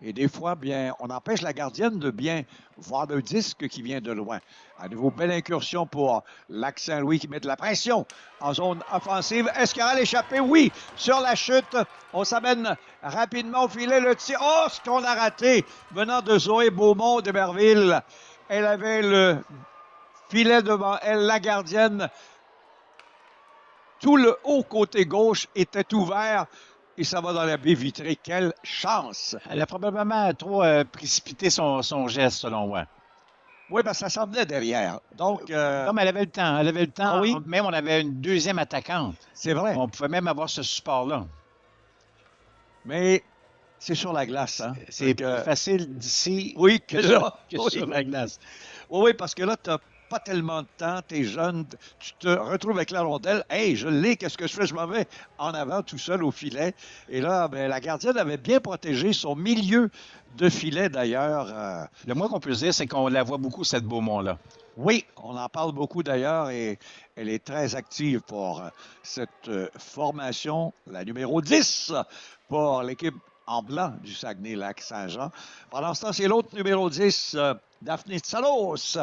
Et des fois, bien, on empêche la gardienne de bien voir le disque qui vient de loin. À nouveau, belle incursion pour Lac Saint-Louis qui met de la pression en zone offensive. Est-ce qu'il y aura l'échappée? Oui, sur la chute. On s'amène rapidement au filet. Le tir. Oh, ce qu'on a raté venant de Zoé Beaumont d'Héberville. Elle avait le filet devant elle, la gardienne. Tout le haut côté gauche était ouvert. Et ça va dans la baie vitrée. Quelle chance! Elle a probablement trop précipité son geste, selon moi. Oui, parce que ça s'en venait derrière. Donc, Non, mais elle avait le temps. Elle avait le temps. Ah oui? Même on avait une deuxième attaquante. c'est vrai. On pouvait même avoir ce support-là. Mais c'est sur la glace. Hein? C'est Fait plus que- facile d'ici Oui, que là. que Oui. sur la glace. Oui, parce que là, tu n'as pas tellement de temps, tu es jeune, tu te retrouves avec la rondelle. Hey, je l'ai, qu'est-ce que je fais? Je m'en vais en avant tout seul au filet. Et là, ben, la gardienne avait bien protégé son milieu de filet d'ailleurs. Le moins qu'on puisse dire, c'est qu'on la voit beaucoup, cette Beaumont-là. Oui, on en parle beaucoup d'ailleurs et elle est très active pour cette formation, la numéro 10 pour l'équipe en blanc du Saguenay-Lac-Saint-Jean. Pendant ce temps, c'est l'autre numéro 10, Daphné Tsalos,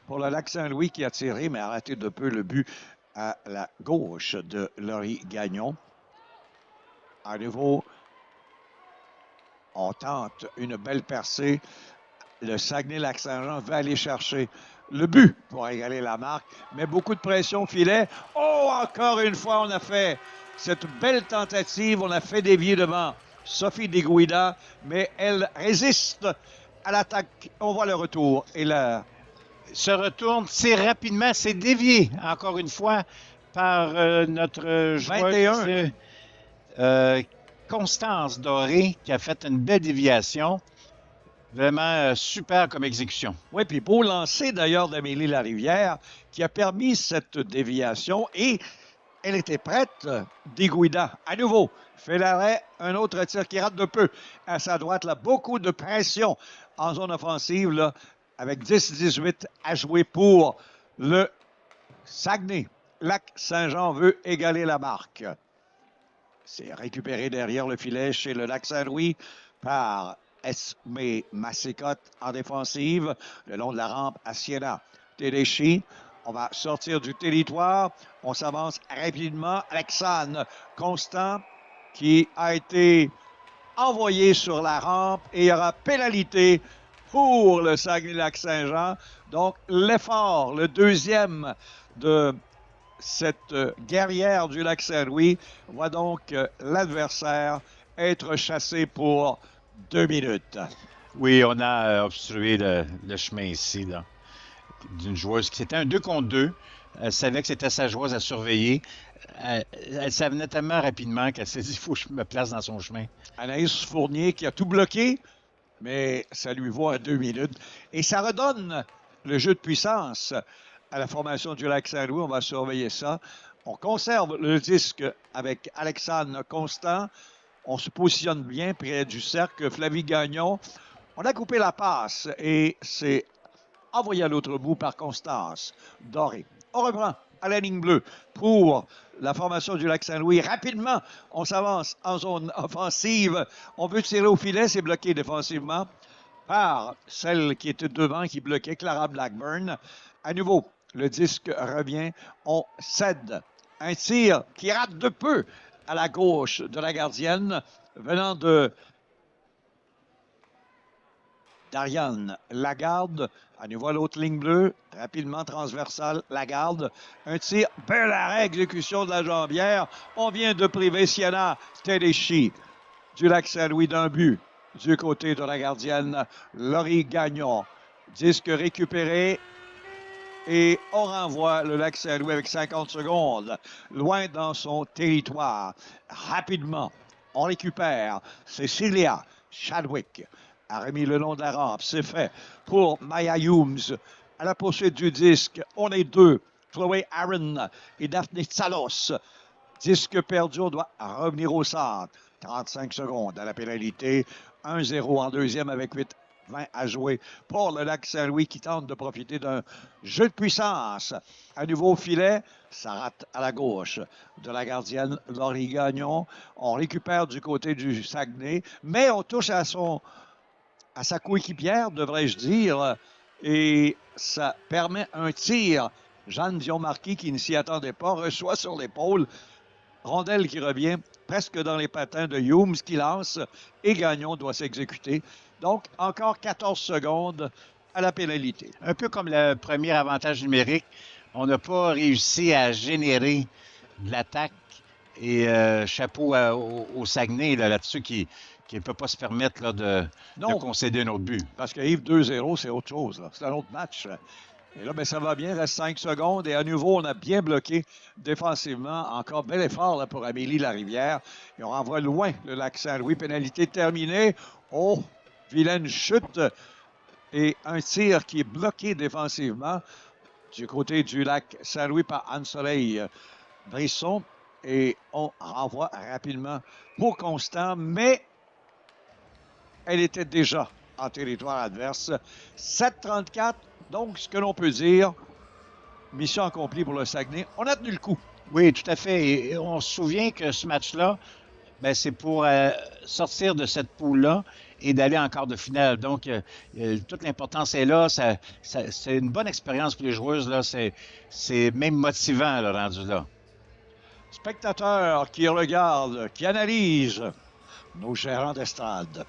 pour le Lac-Saint-Louis qui a tiré, mais a raté de peu le but à la gauche de Laurie Gagnon. À nouveau, on tente une belle percée. Le Saguenay-Lac-Saint-Jean va aller chercher le but pour égaler la marque, mais beaucoup de pression au filet. Oh, encore une fois, on a fait cette belle tentative. On a fait dévier devant Sophie Deguida, mais elle résiste à l'attaque. On voit le retour. Et là, Se retourne, tire rapidement, c'est dévié, encore une fois, par notre joueuse 21. Constance Doré, qui a fait une belle déviation. Vraiment super comme exécution. oui, puis beau lancer d'ailleurs d'Amélie Larivière qui a permis cette déviation et elle était prête. Deguida, à nouveau, fait l'arrêt, un autre tir qui rate de peu. À sa droite, là, beaucoup de pression en zone offensive, là, avec 10-18 à jouer pour le Saguenay. Lac-Saint-Jean veut égaler la marque. C'est récupéré derrière le filet chez le Lac-Saint-Louis par Esme Massicotte en défensive, le long de la rampe à Siena. Tedeschi, on va sortir du territoire. On s'avance rapidement. Alexandre Constant qui a été envoyé sur la rampe et il y aura pénalité pour le Saguenay-Lac-Saint-Jean. Donc, l'effort, le deuxième de cette guerrière du Lac-Saint-Louis, voit donc l'adversaire être chassé pour 2 minutes. Oui, on a obstrué le chemin ici, là, d'une joueuse qui c'était un 2 contre 2. Elle savait que c'était sa joueuse à surveiller. Elle savait tellement rapidement qu'elle s'est dit, il faut que je me place dans son chemin. Anaïs Fournier qui a tout bloqué, mais ça lui vaut à 2 minutes. Et ça redonne le jeu de puissance à la formation du Lac-Saint-Louis. On va surveiller ça. On conserve le disque avec Alexandre Constant. On se positionne bien près du cercle. Flavie Gagnon. On a coupé la passe et c'est envoyé à l'autre bout par Constance Doré. On reprend à la ligne bleue pour la formation du Lac-Saint-Louis. Rapidement, on s'avance en zone offensive. On veut tirer au filet, c'est bloqué défensivement par celle qui était devant, qui bloquait, Clara Blackburn. À nouveau, le disque revient. On cède un tir qui rate de peu à la gauche de la gardienne, venant de Dariane Lagarde. À nouveau, l'autre ligne bleue, rapidement transversale, Lagarde. Un tir, bel arrêt, exécution de la jambière. On vient de priver Siena Tedeschi du Lac-Saint-Louis d'un but du côté de la gardienne Laurie Gagnon. Disque récupéré et on renvoie le Lac-Saint-Louis avec 50 secondes, loin dans son territoire. Rapidement, on récupère Cecilia Chadwick. A remis le long de la rampe. C'est fait pour Maya Humes. À la poursuite du disque, on est deux. Chloé Aaron et Daphné Tsalos. Disque perdu, on doit revenir au centre. 35 secondes à la pénalité. 1-0 en deuxième avec 8-20 à jouer pour le Lac-Saint-Louis qui tente de profiter d'un jeu de puissance. À nouveau au filet, ça rate à la gauche de la gardienne Laurie Gagnon. On récupère du côté du Saguenay, mais on touche à son à sa coéquipière, devrais-je dire, et ça permet un tir. Jeanne Dion-Marquis, qui ne s'y attendait pas, reçoit sur l'épaule. Rondelle qui revient presque dans les patins de Humes qui lance et Gagnon doit s'exécuter. Donc, encore 14 secondes à la pénalité. Un peu comme le premier avantage numérique, on n'a pas réussi à générer de l'attaque et chapeau au Saguenay là-dessus qui ne peut pas se permettre là, de concéder un autre but. Parce que Yves 2-0, c'est autre chose. C'est un autre match. Et là, bien, ça va bien. Il reste 5 secondes. Et à nouveau, on a bien bloqué défensivement. Encore bel effort là, pour Amélie Larivière. Et on renvoie loin le lac Saint-Louis. Pénalité terminée. Oh, vilaine chute. Et un tir qui est bloqué défensivement du côté du lac Saint-Louis par Anne-Soleil Brisson. Et on renvoie rapidement pour Constant. Mais elle était déjà en territoire adverse. 7-34. Donc, ce que l'on peut dire, mission accomplie pour le Saguenay. On a tenu le coup. Oui, tout à fait. Et on se souvient que ce match-là, ben, c'est pour sortir de cette poule-là et d'aller en quart de finale. Donc, toute l'importance est là. C'est une bonne expérience pour les joueuses. Là. C'est même motivant, le rendu là. Spectateurs qui regardent, qui analysent nos gérants d'estrade.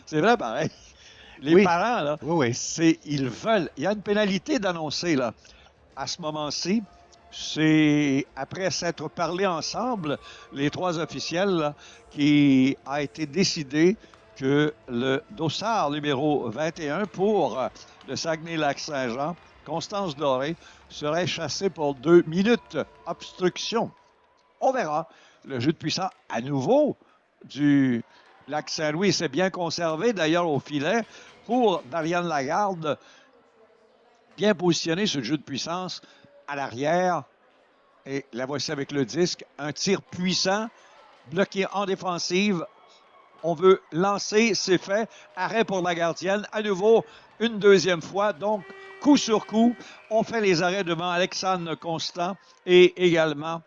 C'est vrai, pareil. Les parents, là, ils veulent. Il y a une pénalité d'annoncer, là. À ce moment-ci, c'est après s'être parlé ensemble, les trois officiels, là, qui a été décidé que le dossard numéro 21 pour le Saguenay-Lac-Saint-Jean, Constance Doré, serait chassé pour 2 minutes. Obstruction. On verra. Le jeu de puissance, à nouveau, du Lac Saint-Louis s'est bien conservé, d'ailleurs, au filet, pour Marianne Lagarde, bien positionné sur le jeu de puissance à l'arrière. Et la voici avec le disque. Un tir puissant, bloqué en défensive. On veut lancer, c'est fait. Arrêt pour la gardienne. À nouveau, une deuxième fois. Donc, coup sur coup, on fait les arrêts devant Alexandre Constant et également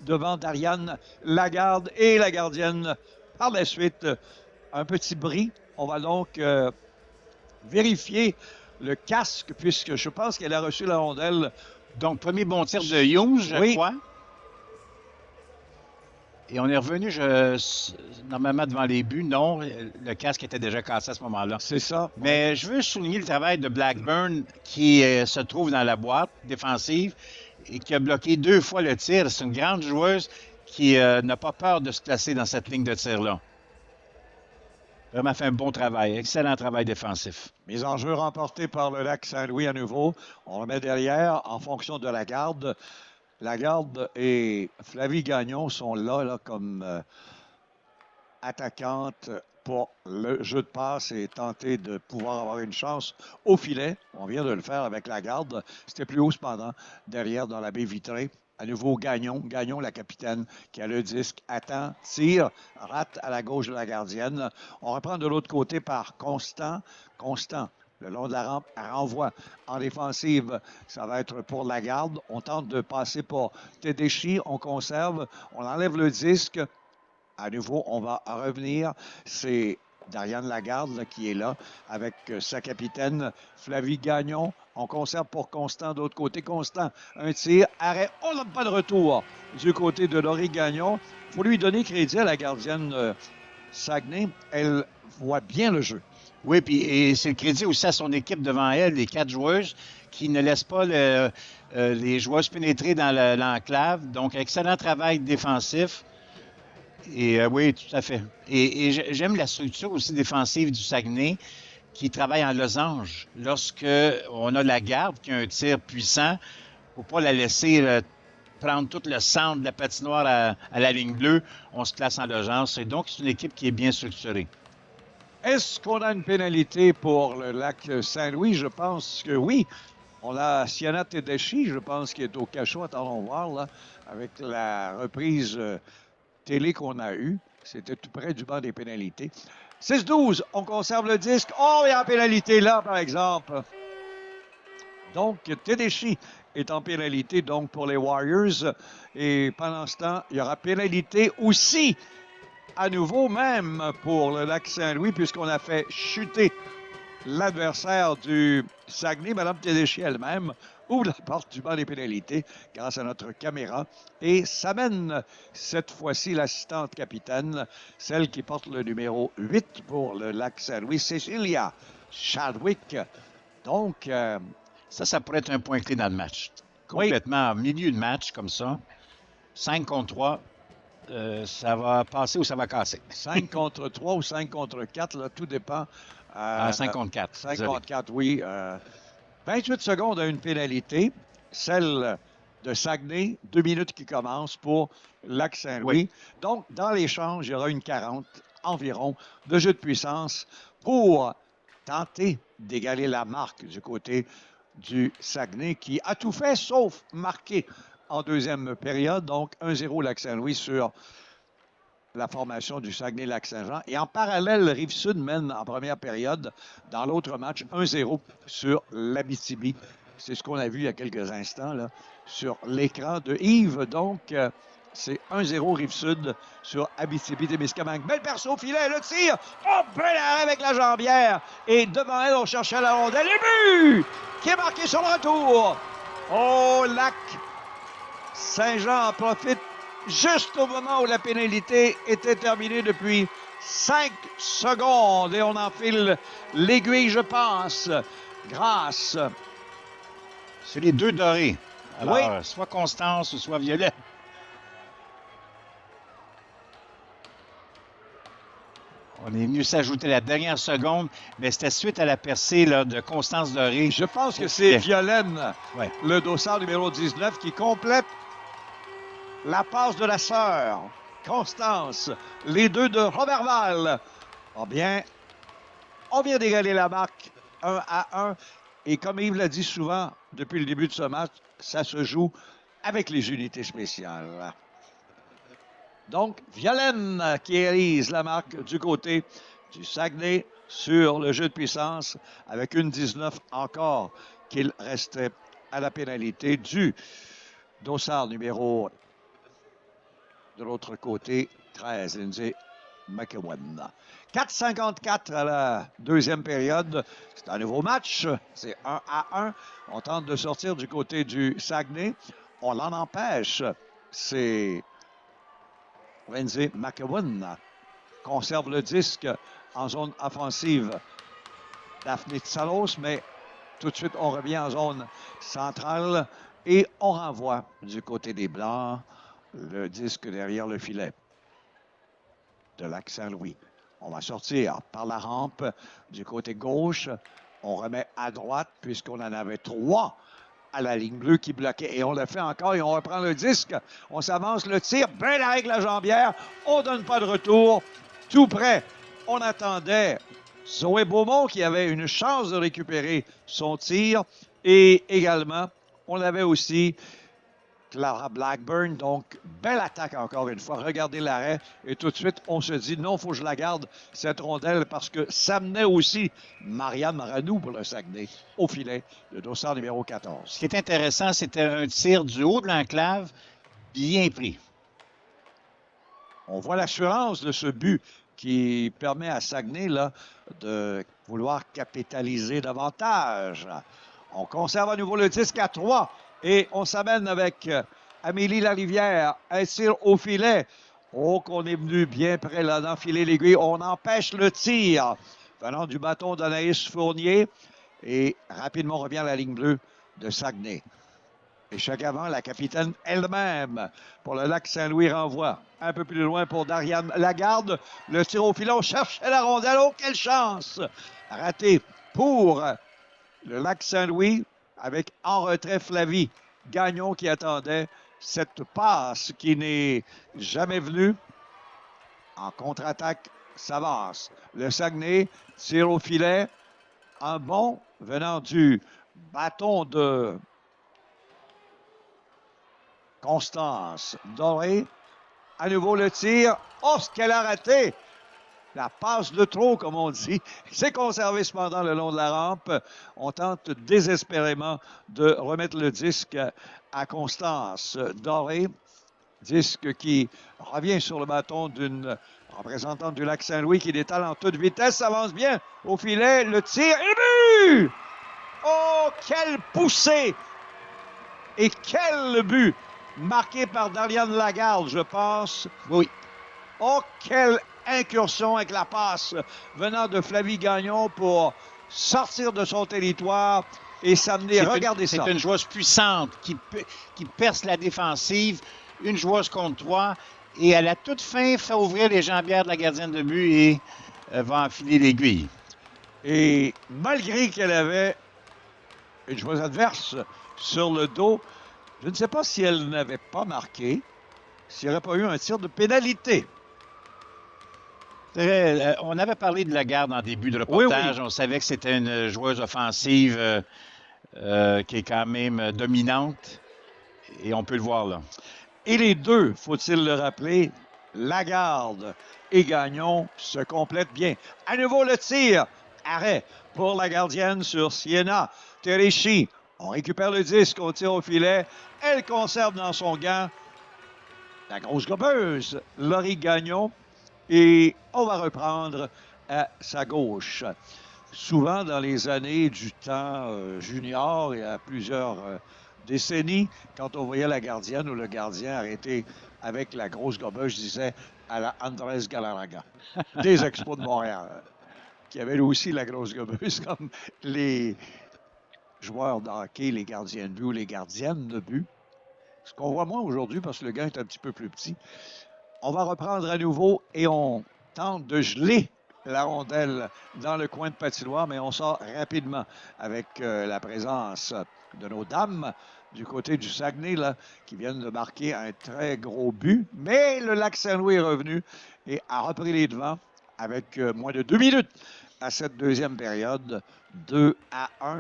devant Dariane Lagarde et la gardienne. Par la suite, un petit bris. On va donc vérifier le casque, puisque je pense qu'elle a reçu la rondelle. Donc, premier bon tir de Young, je crois. Et on est revenu normalement devant les buts. Non, le casque était déjà cassé à ce moment-là. C'est ça. Mais je veux souligner le travail de Blackburn qui se trouve dans la boîte défensive et qui a bloqué 2 fois le tir. C'est une grande joueuse qui n'a pas peur de se placer dans cette ligne de tir-là. Vraiment fait un bon travail, excellent travail défensif. Mise en jeu remportée par le Lac Saint-Louis à nouveau. On remet derrière en fonction de la garde. La garde et Flavie Gagnon sont là comme attaquantes pour le jeu de passe et tenter de pouvoir avoir une chance au filet. On vient de le faire avec la garde. C'était plus haut cependant, derrière dans la baie vitrée. À nouveau, Gagnon, la capitaine, qui a le disque, attend, tire, rate à la gauche de la gardienne. On reprend de l'autre côté par Constant. Constant, le long de la rampe, renvoie en défensive. Ça va être pour la garde. On tente de passer pour Tedeschi. On conserve. On enlève le disque. À nouveau, on va revenir. C'est Dariane Lagarde là, qui est là avec sa capitaine Flavie Gagnon. On conserve pour Constant de l'autre côté. Constant, un tir, arrêt. On n'a pas de retour du côté de Laurie Gagnon. Il faut lui donner crédit à la gardienne Saguenay. Elle voit bien le jeu. Oui, puis c'est le crédit aussi à son équipe devant elle, les 4 joueuses qui ne laissent pas les joueuses pénétrer dans l'enclave. Donc, excellent travail défensif. Et oui, tout à fait. Et j'aime la structure aussi défensive du Saguenay qui travaille en losange. Lorsque on a la garde qui a un tir puissant, il ne faut pas la laisser prendre tout le centre de la patinoire à la ligne bleue. On se place en losange. Et donc, c'est une équipe qui est bien structurée. Est-ce qu'on a une pénalité pour le Lac Saint-Louis? Je pense que oui. On a Sienna Tedeschi, je pense, qui est au cachot. Attendons voir, là, avec la reprise télé qu'on a eue. C'était tout près du banc des pénalités. 6-12, on conserve le disque. Oh, il y a une pénalité là, par exemple. Donc, Tedeschi est en pénalité donc pour les Warriors. Et pendant ce temps, il y aura pénalité aussi à nouveau, même pour le Lac-Saint-Louis, puisqu'on a fait chuter l'adversaire du Saguenay. Mme Téléchi elle-même ouvre la porte du banc des pénalités grâce à notre caméra et s'amène cette fois-ci l'assistante capitaine, celle qui porte le numéro 8 pour le Lac-Saint-Louis, Cécilia Chadwick. Donc, ça pourrait être un point clé dans le match. Complètement, au milieu de match comme ça, 5 contre 3, ça va passer ou ça va casser. 5 contre 3 ou 5 contre 4, là, tout dépend. 5 contre 4. 5 contre 4, oui. 28 secondes à une pénalité, celle de Saguenay, 2 minutes qui commencent pour Lac-Saint-Louis. Oui. Donc, dans l'échange, il y aura une 40 environ de jeu de puissance pour tenter d'égaler la marque du côté du Saguenay qui a tout fait sauf marquer en deuxième période. Donc, 1-0 Lac-Saint-Louis sur la formation du Saguenay-Lac-Saint-Jean. Et en parallèle, Rive-Sud mène en première période dans l'autre match 1-0 sur l'Abitibi. C'est ce qu'on a vu il y a quelques instants là, sur l'écran de Yves. Donc, c'est 1-0 Rive-Sud sur Abitibi-Témiscamingue. Belle perce au filet, le tir! Oh, bel arrêt avec la jambière! Et devant elle, on cherchait la rondelle. Et but! Qui est marqué sur le retour! Oh, Lac-Saint-Jean en profite juste au moment où la pénalité était terminée depuis 5 secondes. Et on enfile l'aiguille, je pense, grâce. C'est les deux dorés. Alors, oui. Soit Constance ou soit Violet. On est venu s'ajouter la dernière seconde, mais c'était suite à la percée là, de Constance Doré. Je pense que c'est Violaine, ouais. Le dossard numéro 19, qui complète la passe de la sœur, Constance. Les deux de Roberval. Oh bien, on vient d'égaler la marque 1-1. Et comme Yves l'a dit souvent depuis le début de ce match, ça se joue avec les unités spéciales. Donc, Violaine qui réalise la marque du côté du Saguenay sur le jeu de puissance avec une 19 encore qu'il restait à la pénalité du dossard numéro de l'autre côté, 13, Lindsay McEwen. 4,54 à la deuxième période. C'est un nouveau match. C'est 1-1. On tente de sortir du côté du Saguenay. On l'en empêche. C'est Lindsay McEwen conserve le disque en zone offensive. Daphné Tsalos, mais tout de suite, on revient en zone centrale et on renvoie du côté des Blancs le disque derrière le filet de Lac-Saint-Louis. On va sortir par la rampe du côté gauche. On remet à droite puisqu'on en avait 3 à la ligne bleue qui bloquait. Et on le fait encore et on reprend le disque. On s'avance, le tir, belle avec la jambière. On ne donne pas de retour. Tout près, on attendait Zoé Beaumont qui avait une chance de récupérer son tir. Et également, on avait aussi Clara Blackburn. Donc, belle attaque encore une fois. Regardez l'arrêt. Et tout de suite, on se dit non, il faut que je la garde, cette rondelle, parce que ça menait aussi Marianne Maranou pour le Saguenay au filet, le dossard numéro 14. Ce qui est intéressant, c'était un tir du haut de l'enclave, bien pris. On voit l'assurance de ce but qui permet à Saguenay là, de vouloir capitaliser davantage. On conserve à nouveau le disque à 3. Et on s'amène avec Amélie Larivière, un tir au filet. Oh, qu'on est venu bien près là d'enfiler l'aiguille. On empêche le tir venant du bâton d'Anaïs Fournier. Et rapidement, on revient à la ligne bleue de Saguenay. Échec avant, la capitaine elle-même pour le Lac-Saint-Louis renvoie. Un peu plus loin pour Dariane Lagarde. Le tir au filet, on cherche la rondelle. Oh, quelle chance! Raté pour le Lac-Saint-Louis. Avec en retrait Flavie Gagnon qui attendait cette passe qui n'est jamais venue. En contre-attaque, s'avance. Le Saguenay tire au filet. Un bon venant du bâton de Constance Doré. À nouveau le tir. Oh, ce qu'elle a raté! La passe de trop, comme on dit. C'est conservé cependant le long de la rampe. On tente désespérément de remettre le disque à Constance Doré. Disque qui revient sur le bâton d'une représentante du lac Saint-Louis qui détale en toute vitesse, avance bien au filet, le tir et le but! Oh, quelle poussée! Et quel but! Marqué par Darian Lagarde, je pense. Oui. Oh, quelle incursion avec la passe venant de Flavie Gagnon pour sortir de son territoire et s'amener. Regardez ça. C'est une joueuse puissante qui perce la défensive, une joueuse contre 3, et à la toute fin, fait ouvrir les jambières de la gardienne de but et va enfiler l'aiguille. Et malgré qu'elle avait une joueuse adverse sur le dos, je ne sais pas si elle n'avait pas marqué, s'il n'y aurait pas eu un tir de pénalité. On avait parlé de Lagarde en début de reportage. Oui. On savait que c'était une joueuse offensive qui est quand même dominante. Et on peut le voir là. Et les deux, faut-il le rappeler, Lagarde et Gagnon se complètent bien. À nouveau le tir. Arrêt pour la gardienne sur Sienna Tereshi. On récupère le disque, on tire au filet. Elle conserve dans son gant la grosse gobeuse, Laurie Gagnon. Et on va reprendre à sa gauche. Souvent, dans les années du temps junior, il y a plusieurs décennies, quand on voyait la gardienne ou le gardien arrêté avec la grosse gobeuse, je disais à la Andrés Galarraga, des Expos de Montréal, qui avait aussi la grosse gobeuse, comme les joueurs de hockey, les gardiens de but ou les gardiennes de but. Ce qu'on voit moins aujourd'hui, parce que le gant est un petit peu plus petit. On va reprendre à nouveau et on tente de geler la rondelle dans le coin de patinoire, mais on sort rapidement avec la présence de nos dames du côté du Saguenay, là, qui viennent de marquer un très gros but. Mais le lac Saint-Louis est revenu et a repris les devants avec moins de 2 minutes à cette deuxième période. 2-1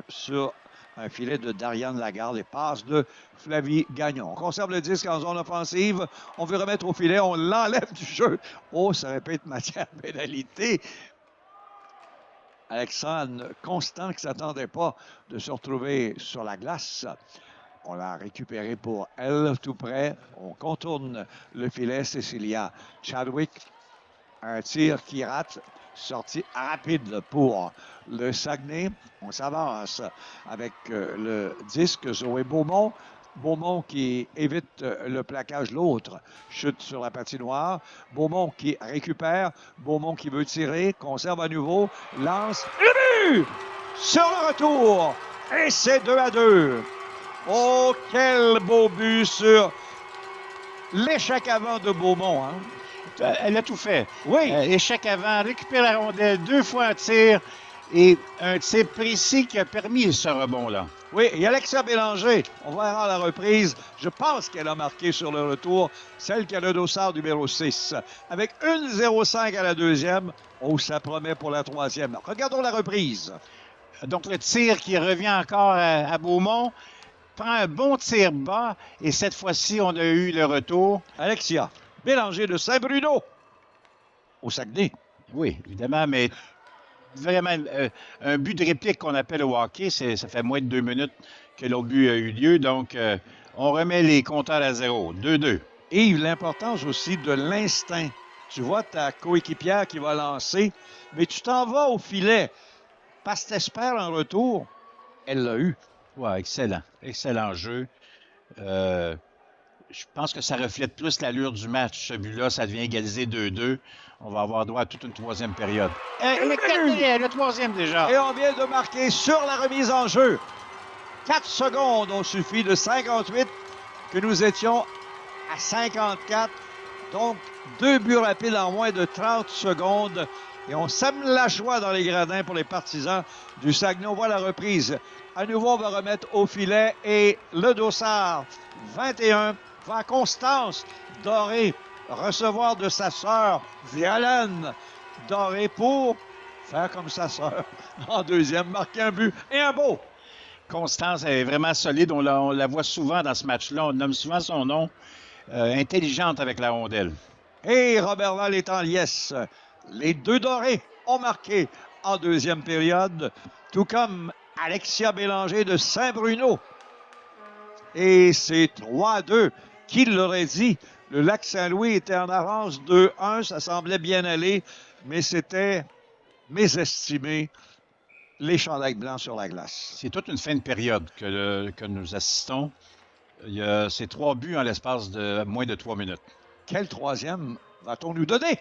sur un filet de Darian Lagarde et passe de Flavie Gagnon. On conserve le disque en zone offensive. On veut remettre au filet. On l'enlève du jeu. Oh, ça répète matière pénalité. Alexandre Constant qui ne s'attendait pas de se retrouver sur la glace. On l'a récupéré pour elle tout près. On contourne le filet. Cecilia Chadwick. Un tir qui rate. Sortie rapide pour le Saguenay. On s'avance avec le disque Zoé Beaumont. Beaumont qui évite le plaquage. L'autre chute sur la patinoire. Beaumont qui récupère. Beaumont qui veut tirer. Conserve à nouveau. Lance. Le but! Sur le retour. Et c'est 2-2. Oh, quel beau but sur l'échec avant de Beaumont, hein? Elle a tout fait. Oui. Échec avant, récupère la rondelle, 2 fois un tir et un tir précis qui a permis ce rebond-là. Oui, et Alexia Bélanger, on va voir la reprise. Je pense qu'elle a marqué sur le retour, celle qui a le dossard numéro 6. Avec 1-0-5 à la deuxième, oh, ça promet pour la troisième. Regardons la reprise. Donc, le tir qui revient encore à Beaumont prend un bon tir bas et cette fois-ci, on a eu le retour. Alexia Bélanger de Saint-Bruno au Saguenay. Oui, évidemment, mais vraiment un but de réplique qu'on appelle au hockey, ça fait moins de 2 minutes que l'autre but a eu lieu. Donc, on remet les compteurs à 0. 2-2. Et l'importance aussi de l'instinct. Tu vois ta coéquipière qui va lancer, mais tu t'en vas au filet parce que tu espères un retour. Elle l'a eu. Oui, excellent. Excellent jeu. Je pense que ça reflète plus l'allure du match. Ce but-là, ça devient égalisé 2-2. On va avoir droit à toute une troisième période. Le troisième déjà. Et on vient de marquer sur la remise en jeu. 4 secondes ont suffi de 58 que nous étions à 54. Donc, 2 buts rapides en moins de 30 secondes. Et on sème la joie dans les gradins pour les partisans du Saguenay. On voit la reprise. À nouveau, on va remettre au filet. Et le dossard 21 va à Constance Doré recevoir de sa sœur Violaine Doré pour faire comme sa sœur en deuxième, marquer un but et un beau. Constance est vraiment solide. On la voit souvent dans ce match-là. On nomme souvent son nom. Intelligente avec la rondelle. Et Robert Val est en liesse. Les deux Dorés ont marqué en deuxième période, tout comme Alexia Bélanger de Saint-Bruno. Et c'est 3-2. Qui l'aurait dit Le Lac-Saint-Louis était en avance 2-1. Ça semblait bien aller, mais c'était mésestimé les chandails blancs sur la glace. C'est toute une fin de période que nous assistons. C'est 3 buts en l'espace de moins de 3 minutes. Quel troisième va-t-on nous donner?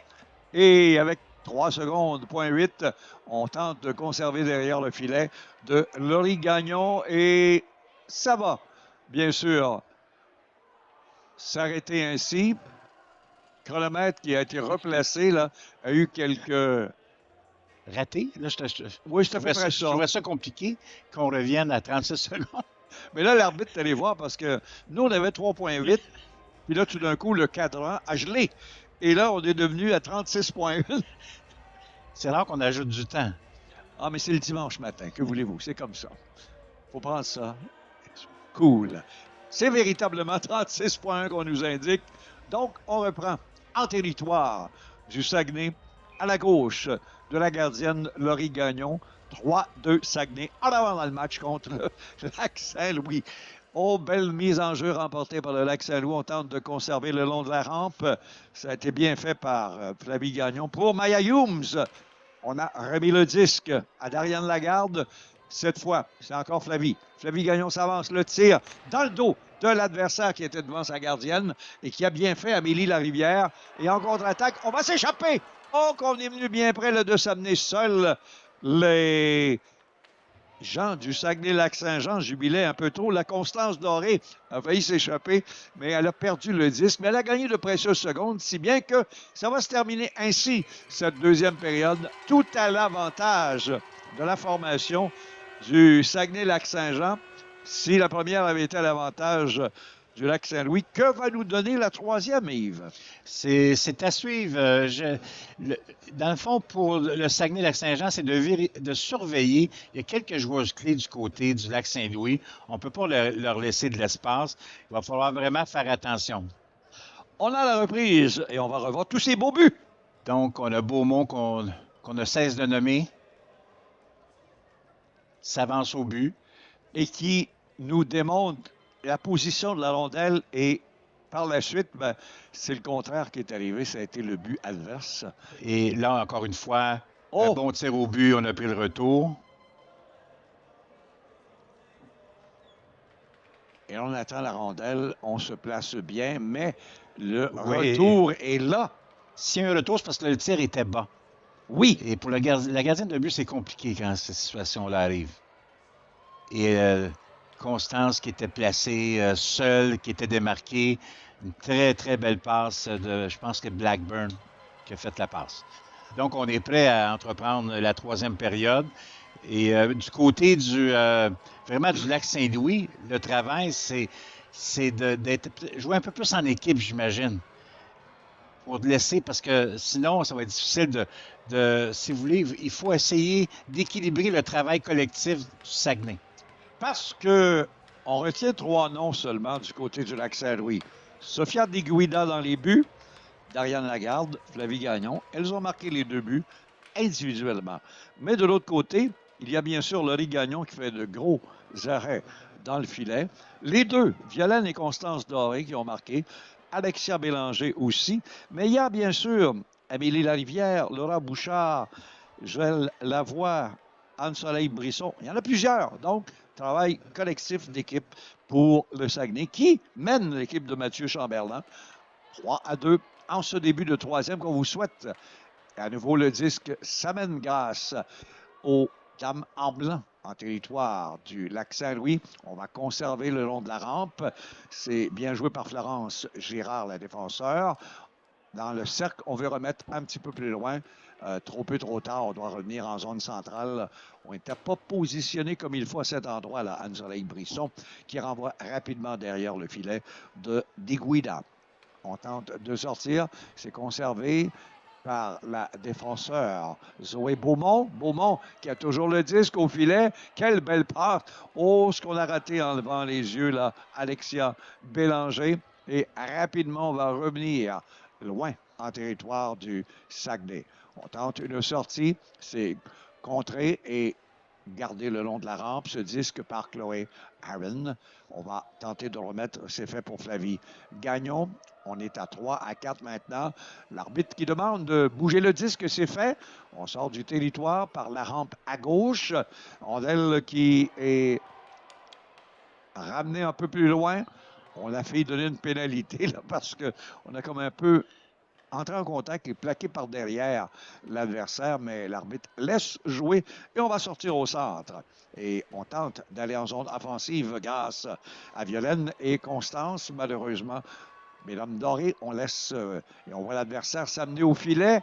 Et avec 3 secondes, 0.8, on tente de conserver derrière le filet de Laurie Gagnon et ça va, bien sûr, s'arrêter ainsi. Chronomètre qui a été replacé, là, a eu quelques... Raté? Là, Oui, c'est à peu près je ça. trouvais ça compliqué qu'on revienne à 36 secondes. Mais là, l'arbitre est allé voir parce que nous, on avait 3.8. Puis là, tout d'un coup, le cadran a gelé. Et là, on est devenu à 36.1. C'est rare qu'on ajoute du temps. Ah, mais c'est le dimanche matin. Que voulez-vous? C'est comme ça. Faut prendre ça. Cool. C'est véritablement 36.1 qu'on nous indique. Donc, on reprend en territoire du Saguenay à la gauche de la gardienne Laurie Gagnon. 3-2 Saguenay en avant dans le match contre le Lac-Saint-Louis. Oh, belle mise en jeu remportée par le Lac-Saint-Louis. On tente de conserver le long de la rampe. Ça a été bien fait par Flavie Gagnon. Pour Maya Humes, on a remis le disque à Dariane Lagarde. Cette fois, c'est encore Flavie. Flavie Gagnon s'avance, le tir dans le dos de l'adversaire qui était devant sa gardienne et qui a bien fait Amélie Larivière. Et en contre-attaque, on va s'échapper. Oh, qu'on est venu bien près là, de s'amener seul. Les gens du Saguenay-Lac-Saint-Jean jubilaient un peu trop. La Constance Doré a failli s'échapper, mais elle a perdu le disque. Mais elle a gagné de précieuses secondes, si bien que ça va se terminer ainsi, cette deuxième période, tout à l'avantage de la formation du Saguenay-Lac-Saint-Jean. Si la première avait été à l'avantage du Lac-Saint-Louis, que va nous donner la troisième, Yves? C'est à suivre. Dans le fond, pour le Saguenay-Lac-Saint-Jean, c'est de surveiller. Il y a quelques joueuses clés du côté du Lac-Saint-Louis. On ne peut pas leur laisser de l'espace. Il va falloir vraiment faire attention. On a la reprise et on va revoir tous ces beaux buts. Donc, on a Beaumont qu'on ne cesse de nommer. S'avance au but. Et qui nous démontre la position de la rondelle et par la suite, c'est le contraire qui est arrivé. Ça a été le but adverse. Et là, encore une fois, un bon tir au but. On a pris le retour. Et on attend la rondelle. On se place bien, mais le retour est là. S'il y a un retour, c'est parce que le tir était bas. Oui. Et pour la gardienne de but, c'est compliqué quand cette situation-là arrive. Et Constance qui était placée seule, qui était démarquée. Une très, très belle passe de, je pense que Blackburn qui a fait la passe. Donc, on est prêt à entreprendre la troisième période. Et du côté vraiment du Lac-Saint-Louis, le travail, c'est jouer un peu plus en équipe, j'imagine. Pour laisser, parce que sinon, ça va être difficile si vous voulez, il faut essayer d'équilibrer le travail collectif du Saguenay. Parce que on retient 3 noms seulement du côté du Lac-Saint-Louis. Sophia Diguida dans les buts, Dariane Lagarde, Flavie Gagnon. Elles ont marqué les 2 buts individuellement. Mais de l'autre côté, il y a bien sûr Laurie Gagnon qui fait de gros arrêts dans le filet. Les 2, Violaine et Constance Doré, qui ont marqué. Alexia Bélanger aussi. Mais il y a bien sûr Amélie Larivière, Laura Bouchard, Joëlle Lavoie, Anne-Soleil Brisson. Il y en a plusieurs. Donc, travail collectif d'équipe pour le Saguenay qui mène l'équipe de Mathieu Chamberlain 3-2 en ce début de troisième qu'on vous souhaite. À nouveau, le disque s'amène grâce aux dames en blanc en territoire du Lac-Saint-Louis. On va conserver le long de la rampe. C'est bien joué par Florence Girard, la défenseur. Dans le cercle, on veut remettre un petit peu plus loin. Trop peu, trop tard, on doit revenir en zone centrale. On n'était pas positionné comme il faut à cet endroit-là. Anne-Soleil Brisson qui renvoie rapidement derrière le filet de Diguida. On tente de sortir. C'est conservé par la défenseur Zoé Beaumont. Beaumont qui a toujours le disque au filet. Quelle belle passe. Oh, ce qu'on a raté en levant les yeux, là, Alexia Bélanger. Et rapidement, on va revenir loin en territoire du Saguenay. On tente une sortie, c'est contré et gardé le long de la rampe, ce disque par Chloé Aaron. On va tenter de le remettre, c'est fait pour Flavie Gagnon. On est à 3-4 maintenant. L'arbitre qui demande de bouger le disque, c'est fait. On sort du territoire par la rampe à gauche. Rondelle qui est ramenée un peu plus loin. On a failli donner une pénalité là, parce qu'on a comme un peu entré en contact et plaqué par derrière l'adversaire, mais l'arbitre laisse jouer et on va sortir au centre. Et on tente d'aller en zone offensive grâce à Violaine et Constance. Malheureusement, mesdames dorées, on laisse et on voit l'adversaire s'amener au filet.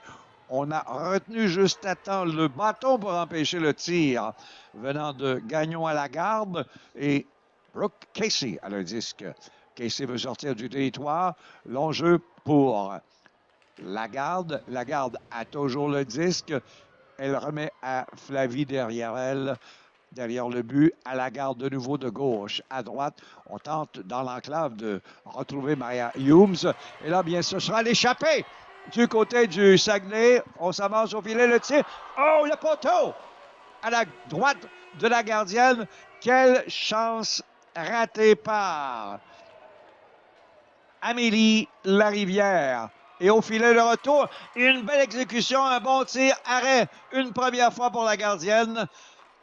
On a retenu juste à temps le bâton pour empêcher le tir venant de Gagnon à la garde et Brooke Casey a le disque. Casey veut sortir du territoire. L'enjeu pour Lagarde. Lagarde a toujours le disque. Elle remet à Flavie derrière elle, derrière le but. À Lagarde de nouveau de gauche à droite. On tente dans l'enclave de retrouver Maya Humes. Et là, bien, ce sera l'échappée du côté du Saguenay. On s'avance au filet, le tir. Oh, le poteau! À la droite de la gardienne. Quelle chance ratée par Amélie Larivière. Et au filet, le retour. Une belle exécution, un bon tir, arrêt. Une première fois pour la gardienne.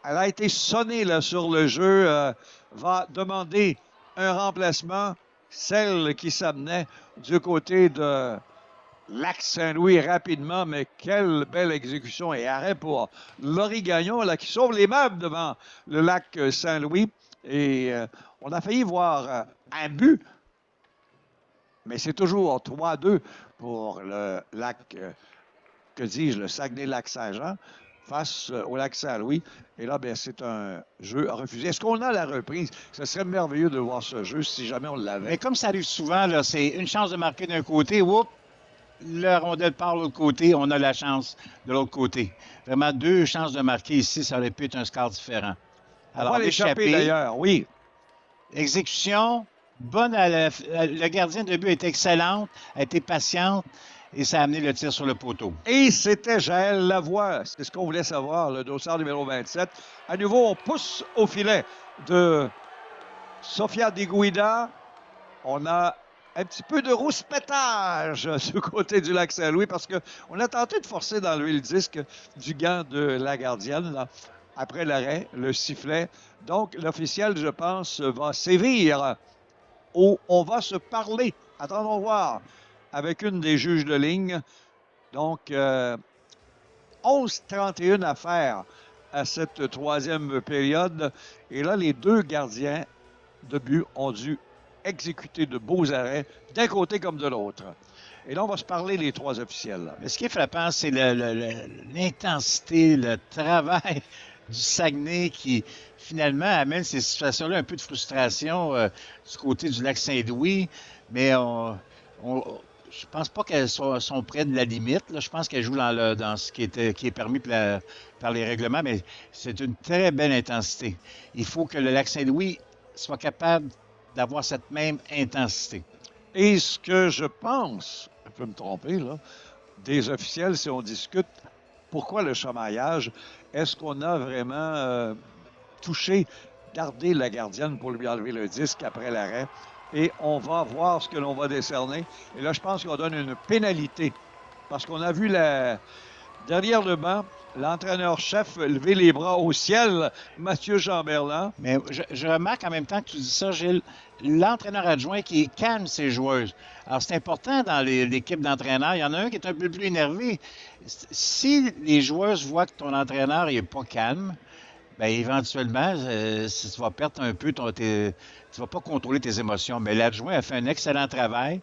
Elle a été sonnée là, sur le jeu. Va demander un remplacement. Celle qui s'amenait du côté de Lac-Saint-Louis rapidement. Mais quelle belle exécution et arrêt pour Laurie Gagnon là, qui sauve les meubles devant le Lac-Saint-Louis. Et on a failli voir un but. Mais c'est toujours 3-2 pour le lac, que dis-je, le Saguenay-Lac-Saint-Jean face au Lac-Saint-Louis. Et là, bien, c'est un jeu refusé. Est-ce qu'on a la reprise? Ce serait merveilleux de voir ce jeu si jamais on l'avait. Mais comme ça arrive souvent, là, c'est une chance de marquer d'un côté, whoop, le rondelle part de l'autre côté, on a la chance de l'autre côté. Vraiment, 2 chances de marquer ici, ça aurait pu être un score différent. Alors, on va l'échapper d'ailleurs, oui. Exécution. Bonne, le gardien de but est excellente, a été patiente et ça a amené le tir sur le poteau. Et c'était Jaël Lavoie, c'est ce qu'on voulait savoir, le dossard numéro 27. À nouveau, on pousse au filet de Sofia Di Guida. On a un petit peu de rouspétage du côté du Lac-Saint-Louis parce qu'on a tenté de forcer d'enlever le disque du gant de la gardienne. Là. Après l'arrêt, le sifflet. Donc, l'officiel, je pense, va sévir. On va se parler. Attendons voir avec une des juges de ligne. Donc, 11-31 à faire à cette 3e période. Et là, les 2 gardiens de but ont dû exécuter de beaux arrêts d'un côté comme de l'autre. Et là, on va se parler les 3 officiels. Mais ce qui est frappant, c'est l'intensité, le travail du Saguenay qui, finalement, amène ces situations-là un peu de frustration du côté du Lac-Saint-Louis. Mais je pense pas qu'elles sont près de la limite. Là. Je pense qu'elles jouent dans ce qui est permis par les règlements, mais c'est une très belle intensité. Il faut que le Lac-Saint-Louis soit capable d'avoir cette même intensité. Et ce que je pense, je peux me tromper, là, des officiels, si on discute, pourquoi le chamaillage? Est-ce qu'on a vraiment touché, gardé la gardienne pour lui enlever le disque après l'arrêt? Et on va voir ce que l'on va décerner. Et là, je pense qu'on donne une pénalité. Parce qu'on a vu derrière le banc, l'entraîneur-chef lever les bras au ciel, Mathieu Chamberlain. Mais je remarque en même temps que tu dis ça, Gilles, l'entraîneur adjoint qui calme ses joueuses. Alors, c'est important dans l'équipe d'entraîneurs. Il y en a un qui est un peu plus énervé. Si les joueuses voient que ton entraîneur n'est pas calme, bien, éventuellement, tu vas perdre un peu tu ne vas pas contrôler tes émotions. Mais l'adjoint a fait un excellent travail.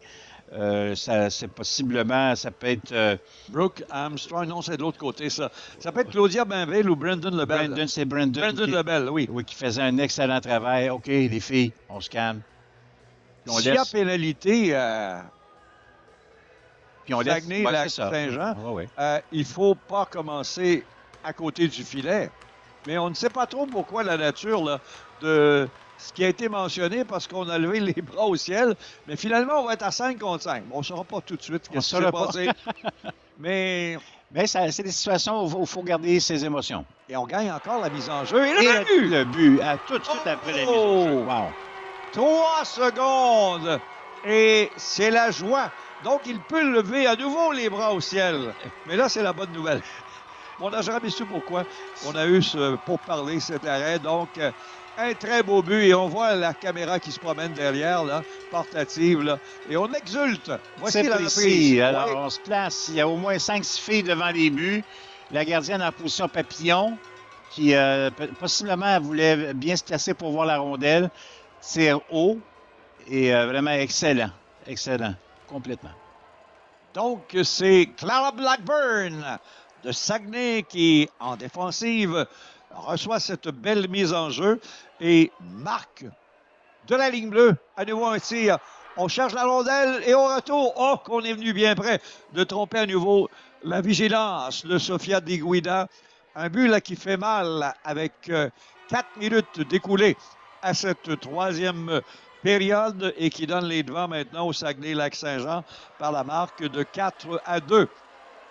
C'est possiblement, ça peut être... Brooke Armstrong, non, c'est de l'autre côté, ça. Ça peut être Claudia Bainville ou Brandon Lebel. C'est Brandon Lebel, oui. Oui, qui faisait un excellent travail. OK, les filles, on se calme. S'il y a pénalité puis on Saguenay, Lac-Saint-Jean, il ne faut pas commencer à côté du filet. Mais on ne sait pas trop pourquoi la nature là, de ce qui a été mentionné parce qu'on a levé les bras au ciel. Mais finalement, on va être à 5 contre 5. On ne saura pas tout de suite ce qui s'est passé. Mais Mais c'est des situations où il faut garder ses émotions. Et on gagne encore la mise en jeu. Et Et le but! le but, tout de suite après la mise en jeu. Wow. 3 secondes. Et c'est la joie. Donc, il peut lever à nouveau les bras au ciel. Mais là, c'est la bonne nouvelle. On n'a jamais su pourquoi on a eu pour parler cet arrêt. Donc, un très beau but. Et on voit la caméra qui se promène derrière, là, portative, là. Et on exulte. Voici C'est la précis. reprise. Alors, Ouais. on se place. Il y a au moins 5-6 filles devant les buts. La gardienne en position papillon, qui possiblement voulait bien se placer pour voir la rondelle. Tire haut. Et vraiment excellent. Excellent. Complètement. Donc, c'est Clara Blackburn de Saguenay qui, en défensive, reçoit cette belle mise en jeu et marque de la ligne bleue. À nouveau un tir. On cherche la rondelle et au retour, oh, qu'on est venu bien près de tromper à nouveau la vigilance de Sofia Di Guida. Un but là qui fait mal avec 4 minutes découlées à cette troisième période et qui donne les devants maintenant au Saguenay-Lac-Saint-Jean par la marque de 4-2.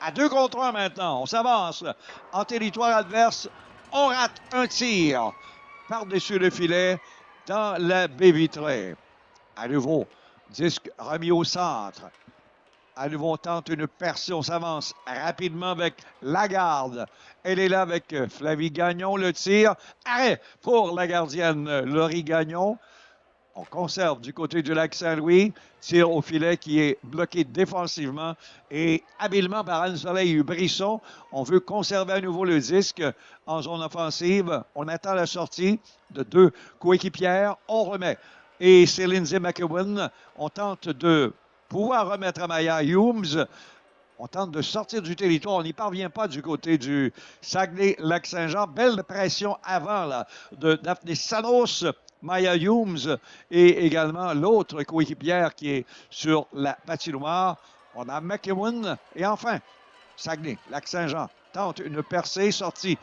À 2 contre 1 maintenant, on s'avance en territoire adverse. On rate un tir par-dessus le filet dans la baie vitrée. À nouveau, disque remis au centre. À nouveau, on tente une percée. On s'avance rapidement avec Lagarde. Elle est là avec Flavie Gagnon. Le tir. Arrêt pour la gardienne Laurie Gagnon. On conserve du côté du lac Saint-Louis. Tir au filet qui est bloqué défensivement et habilement par Anne-Soleil Brisson. On veut conserver à nouveau le disque en zone offensive. On attend la sortie de 2 coéquipières. On remet. Et c'est Lindsay McEwen. On tente de pouvoir remettre à Maya Humes. On tente de sortir du territoire. On n'y parvient pas du côté du Saguenay-Lac-Saint-Jean. Belle pression avant là, de Daphné Sanos, Maya Humes et également l'autre coéquipière qui est sur la patinoire. On a McEwen et enfin Saguenay-Lac-Saint-Jean tente une percée sortie.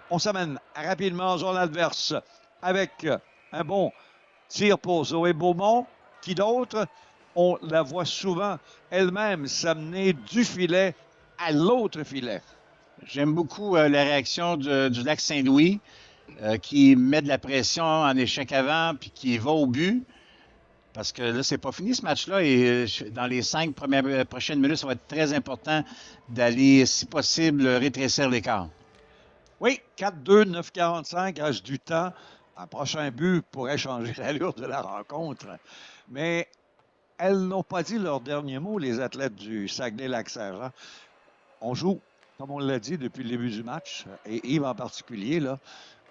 On s'amène rapidement en zone adverse avec un bon tir pour Zoé Beaumont. Qui d'autre? On la voit souvent elle-même s'amener du filet à l'autre filet. J'aime beaucoup la réaction du lac Saint-Louis qui met de la pression en échec avant puis qui va au but. Parce que là, c'est pas fini ce match-là et dans les 5 prochaines minutes, ça va être très important d'aller, si possible, rétrécir l'écart. Oui, 4-2, 9-45, reste du temps. Un prochain but pourrait changer l'allure de la rencontre. Mais elles n'ont pas dit leur dernier mot, les athlètes du Saguenay-Lac-Saint-Jean. On joue, comme on l'a dit depuis le début du match, et Yves en particulier, là,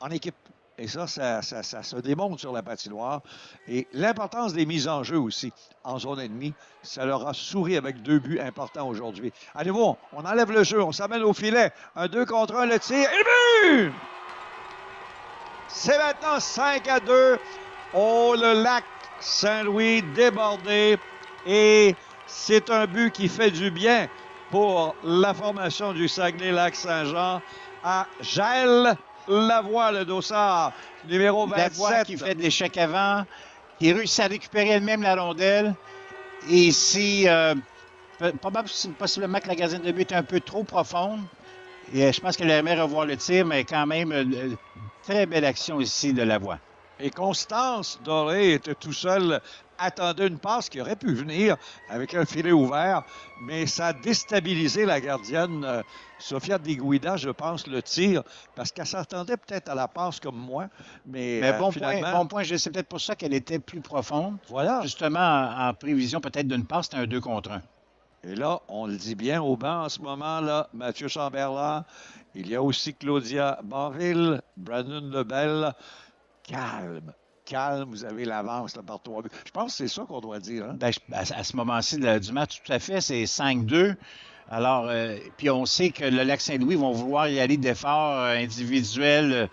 en équipe. Et ça se démontre sur la patinoire. Et l'importance des mises en jeu aussi, en zone ennemie, ça leur a souri avec 2 buts importants aujourd'hui. À nouveau, on enlève le jeu, on s'amène au filet. Un 2 contre 1, le tir, et le but! C'est maintenant 5-2. Oh, le lac Saint-Louis débordé. Et c'est un but qui fait du bien pour la formation du Saguenay-Lac-Saint-Jean à Jaël Lavoie, le dossard, numéro 27. Lavoie qui fait de l'échec avant, qui réussit à récupérer elle-même la rondelle. Et ici, possiblement que la gardienne de but est un peu trop profonde. Et je pense qu'elle aimerait revoir le tir, mais quand même, très belle action ici de Lavoie. Et Constance Doré était tout seul, attendait une passe qui aurait pu venir avec un filet ouvert, mais ça a déstabilisé la gardienne Sofia Di Guida, je pense, le tir, parce qu'elle s'attendait peut-être à la passe comme moi, mais bon finalement... point, c'est peut-être pour ça qu'elle était plus profonde. Voilà. Justement, en prévision peut-être d'une passe, c'était un 2 contre 1. Et là, on le dit bien au banc en ce moment, là, Mathieu Chamberlain, il y a aussi Claudia Barville, Brandon Lebel. Calme, vous avez l'avance là, par 3 buts. Je pense que c'est ça qu'on doit dire. Hein? À ce moment-ci du match, tout à fait, c'est 5-2. Alors, puis on sait que le Lac Saint-Louis vont vouloir y aller d'efforts individuels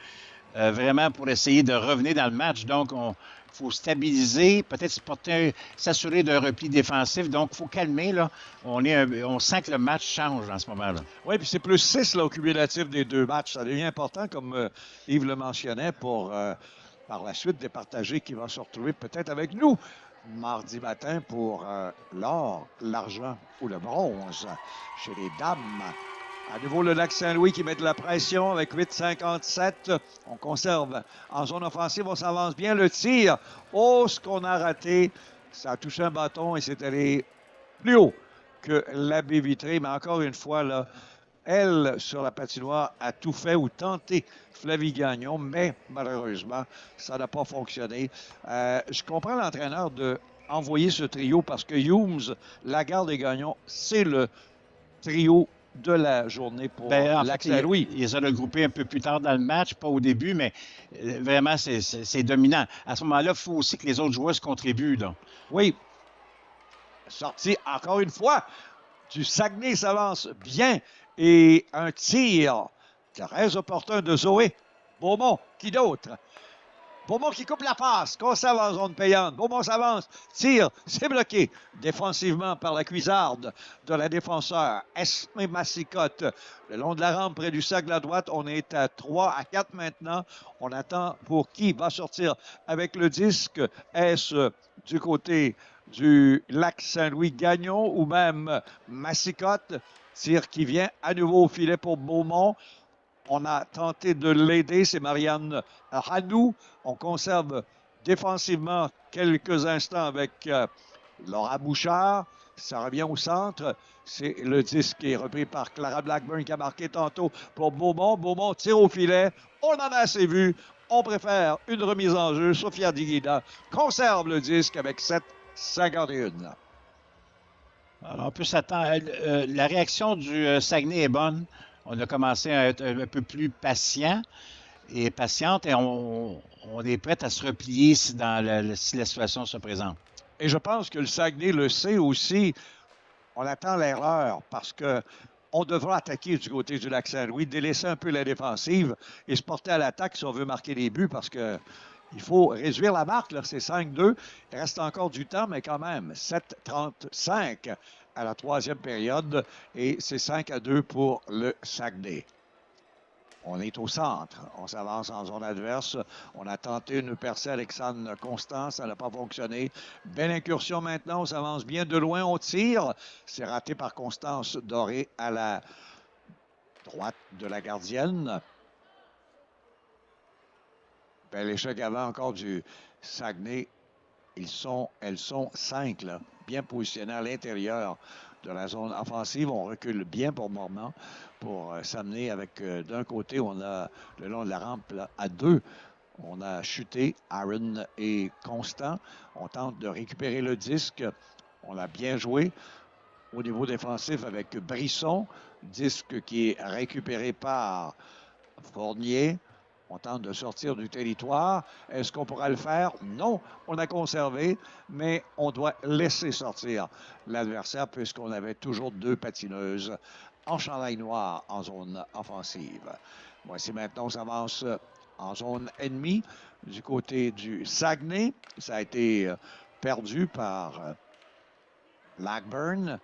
vraiment pour essayer de revenir dans le match. Donc, il faut stabiliser, peut-être s'assurer d'un repli défensif. Donc, il faut calmer. Là. On sent que le match change en ce moment-là. Oui, puis c'est plus 6 là, au cumulatif des 2 matchs. Ça devient important, comme Yves le mentionnait, pour par la suite départager qui va se retrouver peut-être avec nous mardi matin pour l'or, l'argent ou le bronze chez les dames. À nouveau, le Lac-Saint-Louis qui met de la pression avec 8,57. On conserve en zone offensive. On s'avance bien. Le tir. Oh, ce qu'on a raté. Ça a touché un bâton et c'est allé plus haut que la baie vitrée. Mais encore une fois, là, elle, sur la patinoire, a tout fait ou tenté Flavie Gagnon, mais malheureusement, ça n'a pas fonctionné. Je comprends l'entraîneur d'envoyer ce trio parce que Humes, Lagarde et Gagnon, c'est le trio de la journée pour Lac-Saint-Louis. Il les a regroupés un peu plus tard dans le match, pas au début, mais vraiment, c'est dominant. À ce moment-là, il faut aussi que les autres joueurs se contribuent. Donc. Oui. Sorti encore une fois du Saguenay s'avance bien et un tir très opportun de Zoé. Beaumont, qui d'autre? Beaumont qui coupe la passe, conserve en zone payante. Beaumont s'avance, tire, c'est bloqué défensivement par la cuisarde de la défenseur Esme Massicotte. Le long de la rampe près du sac de la droite, on est à 3 à 4 maintenant. On attend pour qui va sortir avec le disque. Est-ce du côté du Lac-Saint-Louis Gagnon ou même Massicotte? Tir qui vient à nouveau au filet pour Beaumont. On a tenté de l'aider, c'est Marianne Ranou. On conserve défensivement quelques instants avec Laura Bouchard. Ça revient au centre. C'est le disque qui est repris par Clara Blackburn qui a marqué tantôt pour Beaumont. Beaumont tire au filet. On en a assez vu. On préfère une remise en jeu. Sophia Diguida conserve le disque avec 7,51. Alors, on peut s'attendre. La réaction du Saguenay est bonne. On a commencé à être un peu plus patient et patiente et on est prêt à se replier si la situation se présente. Et je pense que le Saguenay le sait aussi. On attend l'erreur parce qu'on devra attaquer du côté du Lac-Saint-Louis, délaisser un peu la défensive et se porter à l'attaque si on veut marquer des buts parce que il faut réduire la marque. Là, c'est 5-2. Il reste encore du temps, mais quand même, 7,35 à la troisième période et c'est 5-2 pour le Saguenay. On est au centre. On s'avance en zone adverse. On a tenté une percée Alexandre Constant. Ça n'a pas fonctionné. Belle incursion maintenant. On s'avance bien de loin. On tire. C'est raté par Constance Doré à la droite de la gardienne. Bel échec avant encore du Saguenay. Elles sont 5, là, bien positionnées à l'intérieur de la zone offensive. On recule bien pour Mormant pour s'amener avec, d'un côté, on a le long de la rampe là, à 2. On a chuté Aaron et Constant. On tente de récupérer le disque. On a bien joué au niveau défensif avec Brisson. Disque qui est récupéré par Fournier. On tente de sortir du territoire. Est-ce qu'on pourra le faire? Non, on a conservé, mais on doit laisser sortir l'adversaire puisqu'on avait toujours 2 patineuses en chandail noir en zone offensive. Voici maintenant, on s'avance en zone ennemie du côté du Saguenay. Ça a été perdu par Blackburn.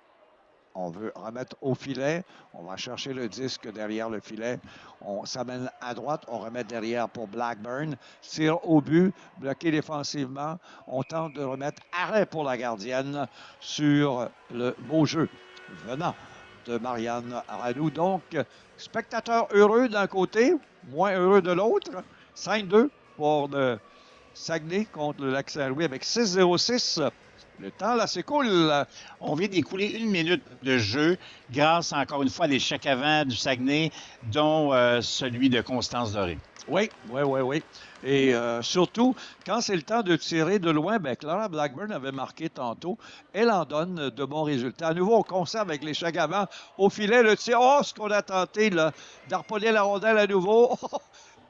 On veut remettre au filet. On va chercher le disque derrière le filet. On s'amène à droite. On remet derrière pour Blackburn. Tire au but. Bloqué défensivement. On tente de remettre arrêt pour la gardienne sur le beau jeu venant de Marianne Ranou. Donc, spectateur heureux d'un côté, moins heureux de l'autre. 5-2 pour le Saguenay contre le Lac-Saint-Louis avec 6-0-6. Le temps, là, s'écoule. On vient d'écouler 1 minute de jeu grâce, encore une fois, à l'échec avant du Saguenay, dont celui de Constance Doré. Oui. Et surtout, quand c'est le temps de tirer de loin, bien, Clara Blackburn avait marqué tantôt. Elle en donne de bons résultats. À nouveau, on conserve avec l'échec avant. Au filet, le tir. Oh, ce qu'on a tenté, là, d'harponner la rondelle à nouveau.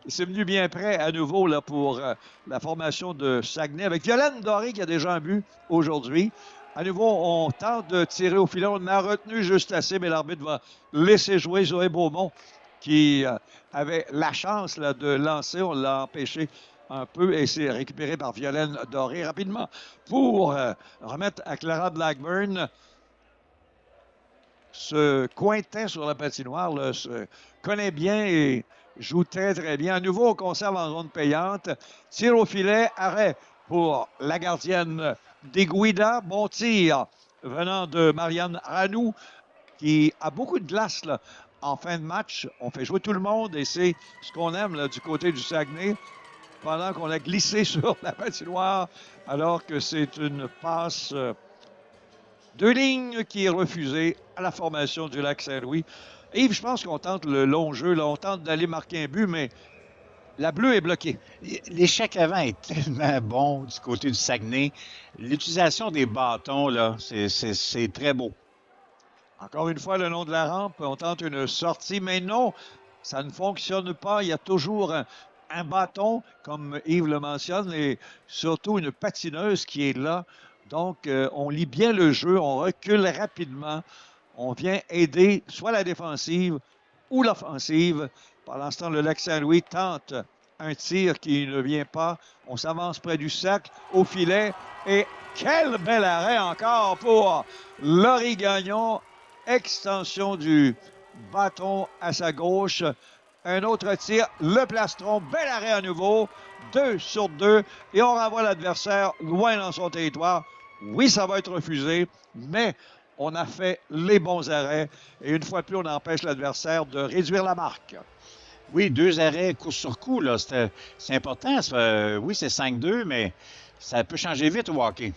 C'est venu bien près à nouveau là, pour la formation de Saguenay avec Violaine Doré qui a déjà un but aujourd'hui. À nouveau, on tente de tirer au filet. On a retenu juste assez, mais l'arbitre va laisser jouer Zoé Beaumont qui avait la chance là, de lancer. On l'a empêché un peu et c'est récupéré par Violaine Doré rapidement pour remettre à Clara Blackburn. Ce cointet sur la patinoire là, se connaît bien et joue très, très bien. À nouveau, on conserve en zone payante. Tir au filet, arrêt pour la gardienne Diguida. Bon tir venant de Marianne Ranou qui a beaucoup de glace là, en fin de match, on fait jouer tout le monde et c'est ce qu'on aime là, du côté du Saguenay, pendant qu'on a glissé sur la patinoire, alors que c'est une passe de ligne qui est refusée à la formation du Lac-Saint-Louis. Yves, je pense qu'on tente le long jeu, là, on tente d'aller marquer un but, mais la bleue est bloquée. L'échec avant est tellement bon du côté du Saguenay. L'utilisation des bâtons, là, c'est très beau. Encore une fois, le long de la rampe, on tente une sortie, mais non, ça ne fonctionne pas. Il y a toujours un bâton, comme Yves le mentionne, et surtout une patineuse qui est là. Donc, on lit bien le jeu, on recule rapidement. On vient aider soit la défensive ou l'offensive. Pendant ce temps, le Lac-Saint-Louis tente un tir qui ne vient pas. On s'avance près du sac, au filet. Et quel bel arrêt encore pour Laurie Gagnon. Extension du bâton à sa gauche. Un autre tir, le plastron. Bel arrêt à nouveau. 2 sur 2. Et on renvoie l'adversaire loin dans son territoire. Oui, ça va être refusé, mais on a fait les bons arrêts. Et une fois de plus, on empêche l'adversaire de réduire la marque. Oui, 2 arrêts coup sur coup, là, c'est important. Oui, c'est 5-2, mais ça peut changer vite au hockey.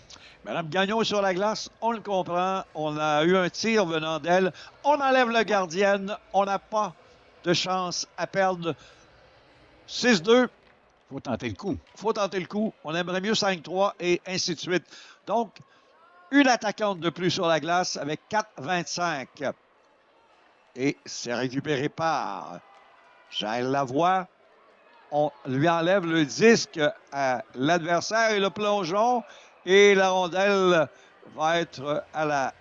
Madame Gagnon est sur la glace, on le comprend. On a eu un tir venant d'elle. On enlève la gardienne. On n'a pas de chance à perdre. 6-2. Faut tenter le coup. Faut tenter le coup. On aimerait mieux 5-3 et ainsi de suite. Donc, une attaquante de plus sur la glace avec 4-25. Et c'est récupéré par Jaël Lavoie. On lui enlève le disque à l'adversaire et le plongeon. Et la rondelle va être à la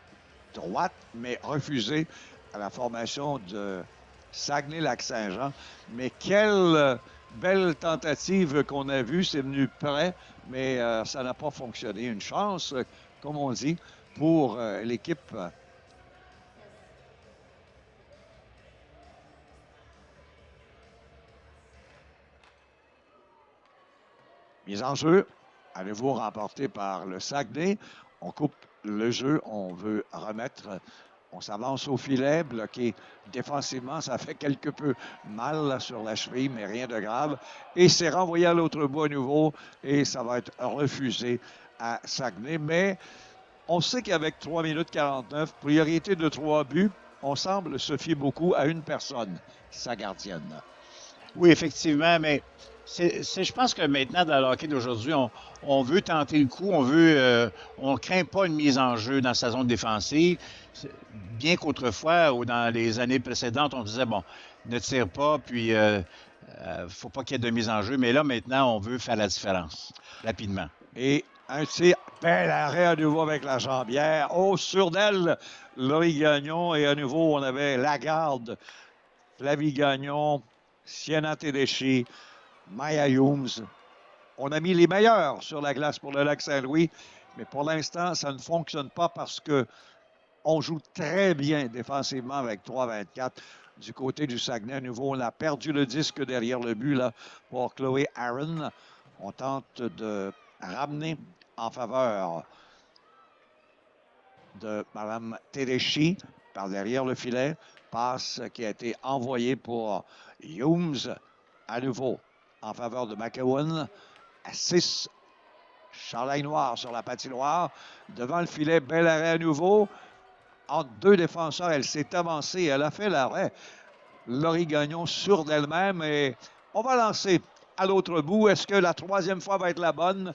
droite, mais refusée à la formation de Saguenay-Lac-Saint-Jean. Mais quelle belle tentative qu'on a vue. C'est venu près, mais ça n'a pas fonctionné. Une chance, comme on dit, pour l'équipe. Mise en jeu, à nouveau remporté par le Saguenay. On coupe le jeu, on veut remettre, on s'avance au filet, bloqué défensivement. Ça fait quelque peu mal là, sur la cheville, mais rien de grave. Et c'est renvoyé à l'autre bout à nouveau et ça va être refusé à Saguenay. Mais on sait qu'avec 3 minutes 49, priorité de 3 buts, on semble se fier beaucoup à une personne, sa gardienne. Oui, effectivement, mais je pense que maintenant, dans le hockey d'aujourd'hui, on veut tenter le coup, on ne craint pas une mise en jeu dans sa zone défensive. Bien qu'autrefois, ou dans les années précédentes, on disait, bon, ne tire pas, puis faut pas qu'il y ait de mise en jeu. Mais là, maintenant, on veut faire la différence, rapidement. Et un tir, bel arrêt à nouveau avec la jambière. Oh, sur d'elle, Laurie Gagnon. Et à nouveau, on avait Lagarde, Flavie Gagnon, Sienna Tedeschi, Maya Humes. On a mis les meilleurs sur la glace pour le Lac-Saint-Louis, mais pour l'instant, ça ne fonctionne pas parce que on joue très bien défensivement avec 3-24. Du côté du Saguenay, à nouveau, on a perdu le disque derrière le but là, pour Chloé Aaron. On tente de ramener en faveur de Mme Tedeschi par derrière le filet. Passe qui a été envoyée pour Humes à nouveau en faveur de McEwen. À 6, Charlaine Noir sur la patinoire. Devant le filet, bel arrêt à nouveau. Entre 2 défenseurs, elle s'est avancée. Elle a fait l'arrêt. Laurie Gagnon sur d'elle-même. Et on va lancer à l'autre bout. Est-ce que la 3e fois va être la bonne?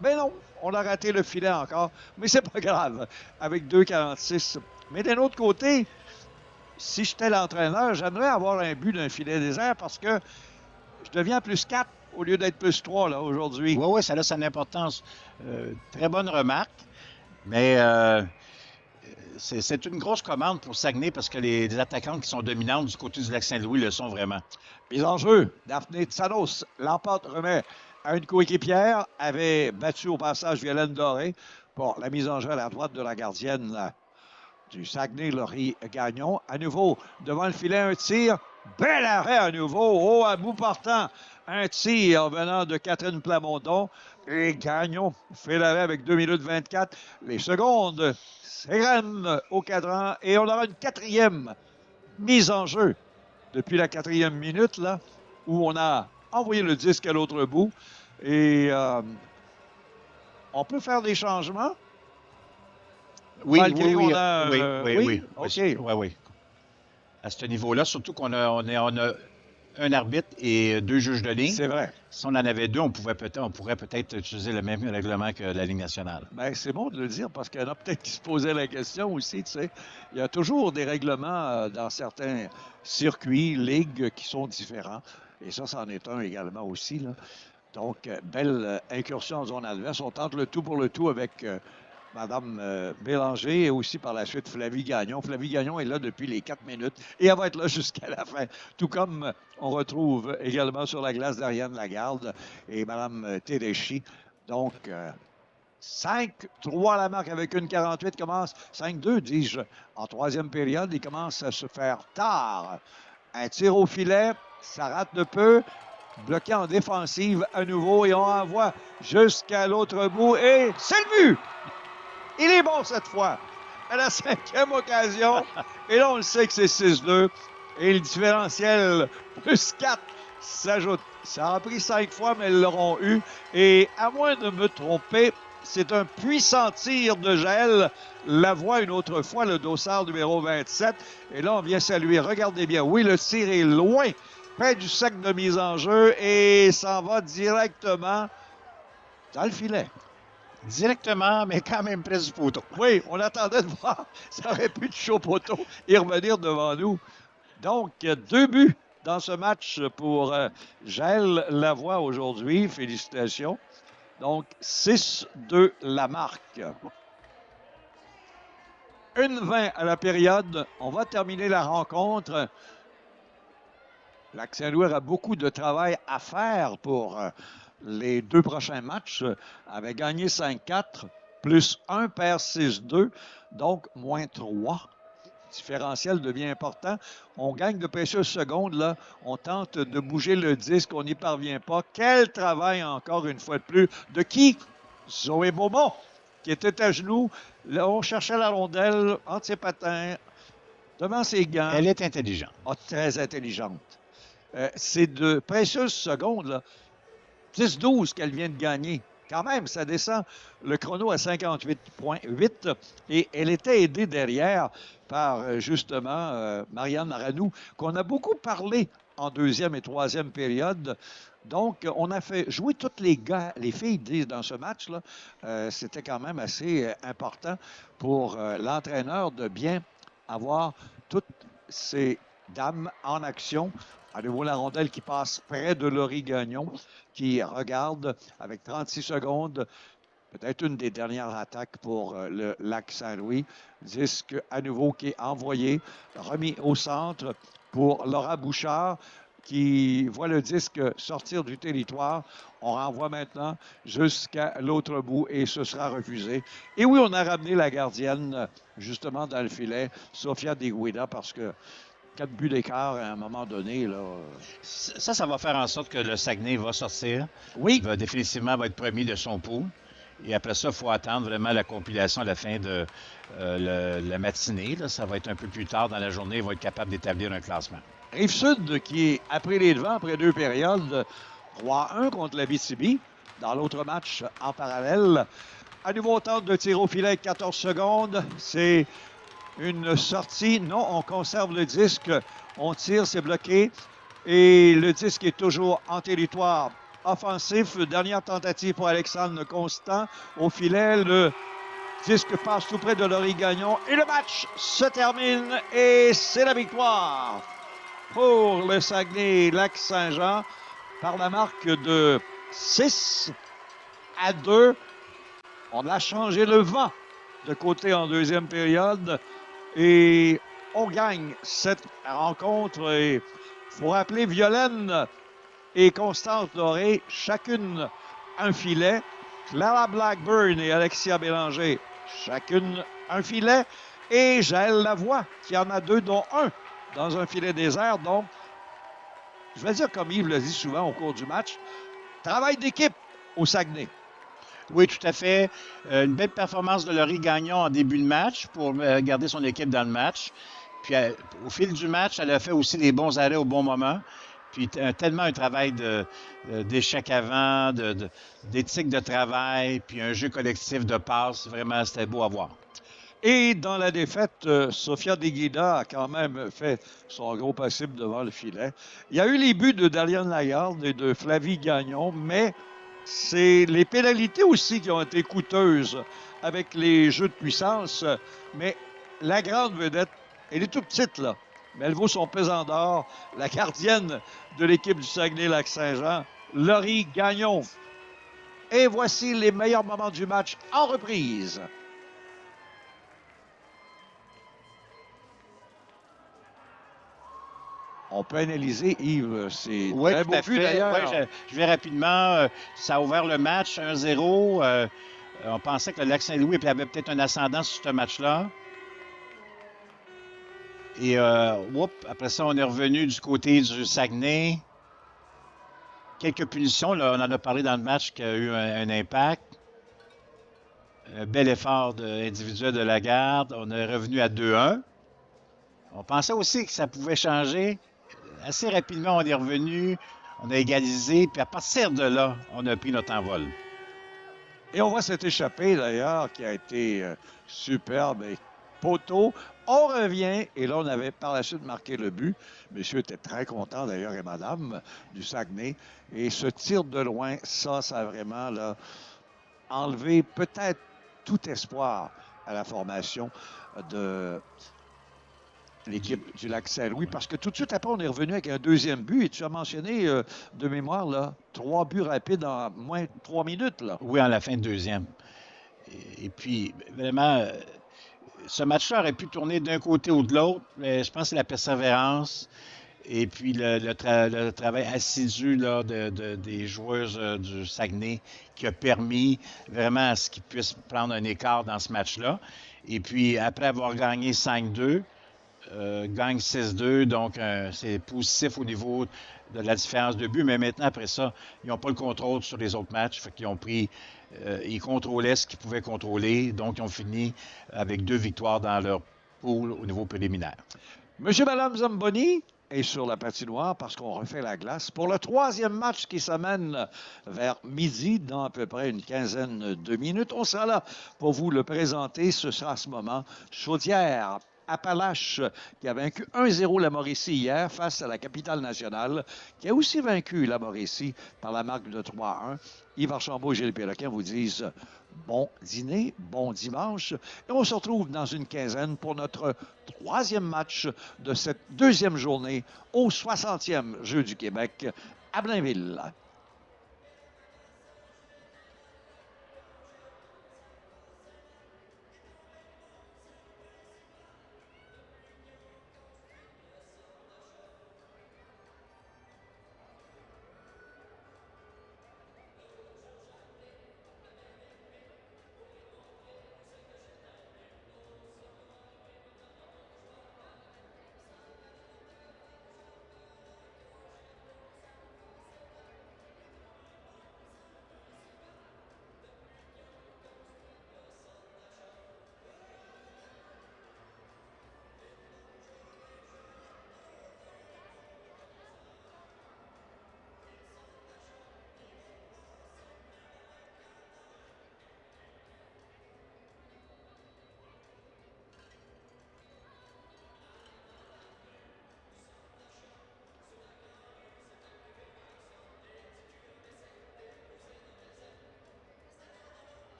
Ben non, on a raté le filet encore. Mais c'est pas grave, avec 2,46. Mais d'un autre côté, si j'étais l'entraîneur, j'aimerais avoir un but d'un filet désert parce que je deviens plus 4 au lieu d'être plus 3 là, aujourd'hui. Oui, ça a son importance. Très bonne remarque. Mais c'est une grosse commande pour Saguenay parce que les attaquantes qui sont dominantes du côté du Lac-Saint-Louis le sont vraiment. Mise en jeu, Daphné Tsanos l'emporte, remet à une coéquipière, avait battu au passage Violaine Doré pour la mise en jeu à la droite de la gardienne du Saguenay, Laurie Gagnon. À nouveau, devant le filet, un tir. Bel arrêt à nouveau. Oh, à bout portant. Un tir venant de Catherine Plamondon. Et Gagnon fait l'arrêt avec 2 minutes 24. Les secondes s'égrènent au cadran. Et on aura une 4e mise en jeu depuis la 4e minute, là, où on a envoyé le disque à l'autre bout. Et on peut faire des changements? Oui, Malgré oui, qu'on a, oui. OK. Oui. À ce niveau-là, surtout qu'on a un arbitre et 2 juges de ligne. C'est vrai. Si on en avait 2, on pourrait peut-être utiliser le même règlement que la Ligue nationale. Bien, c'est bon de le dire parce qu'il y en a peut-être qui se posaient la question aussi, tu sais. Il y a toujours des règlements dans certains circuits, ligues qui sont différents. Et ça, c'en est un également aussi, là. Donc, belle incursion en zone adverse. On tente le tout pour le tout avec Mme Bélanger et aussi par la suite Flavie Gagnon. Flavie Gagnon est là depuis les 4 minutes et elle va être là jusqu'à la fin. Tout comme on retrouve également sur la glace d'Ariane Lagarde et Mme Tedeschi. Donc, 5-3 à la marque avec une 48 commence. 5-2, dis-je, en 3e période. Il commence à se faire tard. Un tir au filet, ça rate de peu. Bloqué en défensive à nouveau et on envoie jusqu'à l'autre bout et c'est le but! Il est bon cette fois. À la 5e occasion. Et là, on le sait que c'est 6-2. Et le différentiel plus 4 s'ajoute. Ça a pris 5 fois, mais ils l'auront eu. Et à moins de me tromper, c'est un puissant tir de Jaël Lavoie une autre fois, le dossard numéro 27. Et là, on vient saluer. Regardez bien. Oui, le tir est loin, près du sac de mise en jeu. Et ça va directement dans le filet. Directement, mais quand même près du poteau. Oui, on attendait de voir. Ça aurait pu toucher au poteau et revenir devant nous. Donc, 2 buts dans ce match pour Jaël Lavoie aujourd'hui. Félicitations. Donc, 6-2 la marque. 1-20 à la période. On va terminer la rencontre. Lac-Saint-Louis a beaucoup de travail à faire pour les 2 prochains matchs. Avait gagné 5-4, plus 1 perd 6-2, donc moins 3. Le différentiel devient important. On gagne de précieuses secondes, là. On tente de bouger le disque, on n'y parvient pas. Quel travail, encore une fois de plus. De qui? Zoé Beaumont, qui était à genoux. Là, on cherchait la rondelle entre ses patins, devant ses gants. Elle est intelligente. Très intelligente. C'est de précieuses secondes, là. 10-12 qu'elle vient de gagner. Quand même, ça descend le chrono à 58,8 et elle était aidée derrière par justement Marianne Maranou, qu'on a beaucoup parlé en 2e et 3e période. Donc, on a fait jouer toutes les filles dans ce match-là. C'était quand même assez important pour l'entraîneur de bien avoir toutes ces dames en action. À nouveau, la rondelle qui passe près de Laurie Gagnon, qui regarde avec 36 secondes, peut-être une des dernières attaques pour le Lac-Saint-Louis. Disque à nouveau qui est envoyé, remis au centre pour Laura Bouchard, qui voit le disque sortir du territoire. On renvoie maintenant jusqu'à l'autre bout et ce sera refusé. Et oui, on a ramené la gardienne justement dans le filet, Sophia Deguida, parce que 4 buts d'écart à un moment donné, là. Ça va faire en sorte que le Saguenay va sortir. Oui. Va définitivement être premier de son pool. Et après ça, il faut attendre vraiment la compilation à la fin de la matinée. Là. Ça va être un peu plus tard dans la journée. Il va être capable d'établir un classement. Rive-Sud qui est après les devants, après 2 périodes, 3-1 contre la BCB. Dans l'autre match en parallèle. À nouveau, tente de tir au filet, 14 secondes. C'est une sortie. Non, on conserve le disque. On tire, c'est bloqué. Et le disque est toujours en territoire offensif. Dernière tentative pour Alexandre Constant. Au filet, le disque passe tout près de Laurie Gagnon. Et le match se termine. Et c'est la victoire pour le Saguenay-Lac-Saint-Jean par la marque de 6-2. On a changé le vent de côté en 2e période. Et on gagne cette rencontre. Et il faut rappeler Violaine et Constance Doré, chacune un filet. Clara Blackburn et Alexia Bélanger, chacune un filet. Et Jaël Lavoie, qui en a 2, dont un dans un filet désert. Donc, je vais dire comme Yves le dit souvent au cours du match, travail d'équipe au Saguenay. Oui, tout à fait. Une belle performance de Laurie Gagnon en début de match pour garder son équipe dans le match. Puis, au fil du match, elle a fait aussi des bons arrêts au bon moment. Puis, tellement un travail d'échec avant, d'éthique de travail, puis un jeu collectif de passes. Vraiment, c'était beau à voir. Et dans la défaite, Sofia Deguida a quand même fait son gros possible devant le filet. Il y a eu les buts de Dalian Lagarde et de Flavie Gagnon, mais c'est les pénalités aussi qui ont été coûteuses avec les jeux de puissance. Mais la grande vedette, elle est toute petite, là, mais elle vaut son pesant d'or. La gardienne de l'équipe du Saguenay-Lac-Saint-Jean, Laurie Gagnon. Et voici les meilleurs moments du match en reprise. On peut analyser, Yves, c'est très beau but d'ailleurs. Oui, je vais rapidement. Ça a ouvert le match 1-0. On pensait que le Lac-Saint-Louis avait peut-être un ascendant sur ce match-là. Et après ça, on est revenu du côté du Saguenay. Quelques punitions, là, on en a parlé dans le match qui a eu un impact. Un bel effort individuel de Lagarde. On est revenu à 2-1. On pensait aussi que ça pouvait changer. Assez rapidement, on est revenu, on a égalisé, puis à partir de là, on a pris notre envol. Et on voit cet échappé, d'ailleurs, qui a été superbe et poteau. On revient, et là, on avait par la suite marqué le but. Monsieur était très content, d'ailleurs, et madame, du Saguenay. Et ce tir de loin, ça a vraiment là, enlevé peut-être tout espoir à la formation de l'équipe du Lac-Saint-Louis, parce que tout de suite après, on est revenu avec un deuxième but. Et tu as mentionné, de mémoire, là, 3 buts rapides en moins de 3 minutes. Là. Oui, en la fin de deuxième. Et puis, vraiment, ce match-là aurait pu tourner d'un côté ou de l'autre, mais je pense que c'est la persévérance et puis le travail assidu là, des joueuses du Saguenay qui a permis vraiment à ce qu'ils puissent prendre un écart dans ce match-là. Et puis, après avoir gagné 5-2, gagne 6-2, donc c'est positif au niveau de la différence de but, mais maintenant, après ça, ils n'ont pas le contrôle sur les autres matchs, fait qu'ils ont pris, ils contrôlaient ce qu'ils pouvaient contrôler, donc ils ont fini avec 2 victoires dans leur pool au niveau préliminaire. Monsieur, madame Zamboni est sur la patinoire parce qu'on refait la glace pour le 3e match qui s'amène vers midi dans à peu près une quinzaine de minutes. On sera là pour vous le présenter. Ce sera à ce moment Chaudière Appalaches qui a vaincu 1-0 la Mauricie hier face à la capitale nationale, qui a aussi vaincu la Mauricie par la marque de 3-1. Yves Archambault et Gilles Péloquin vous disent bon dîner, bon dimanche. Et on se retrouve dans une quinzaine pour notre 3e match de cette 2e journée au 60e Jeux du Québec à Blainville.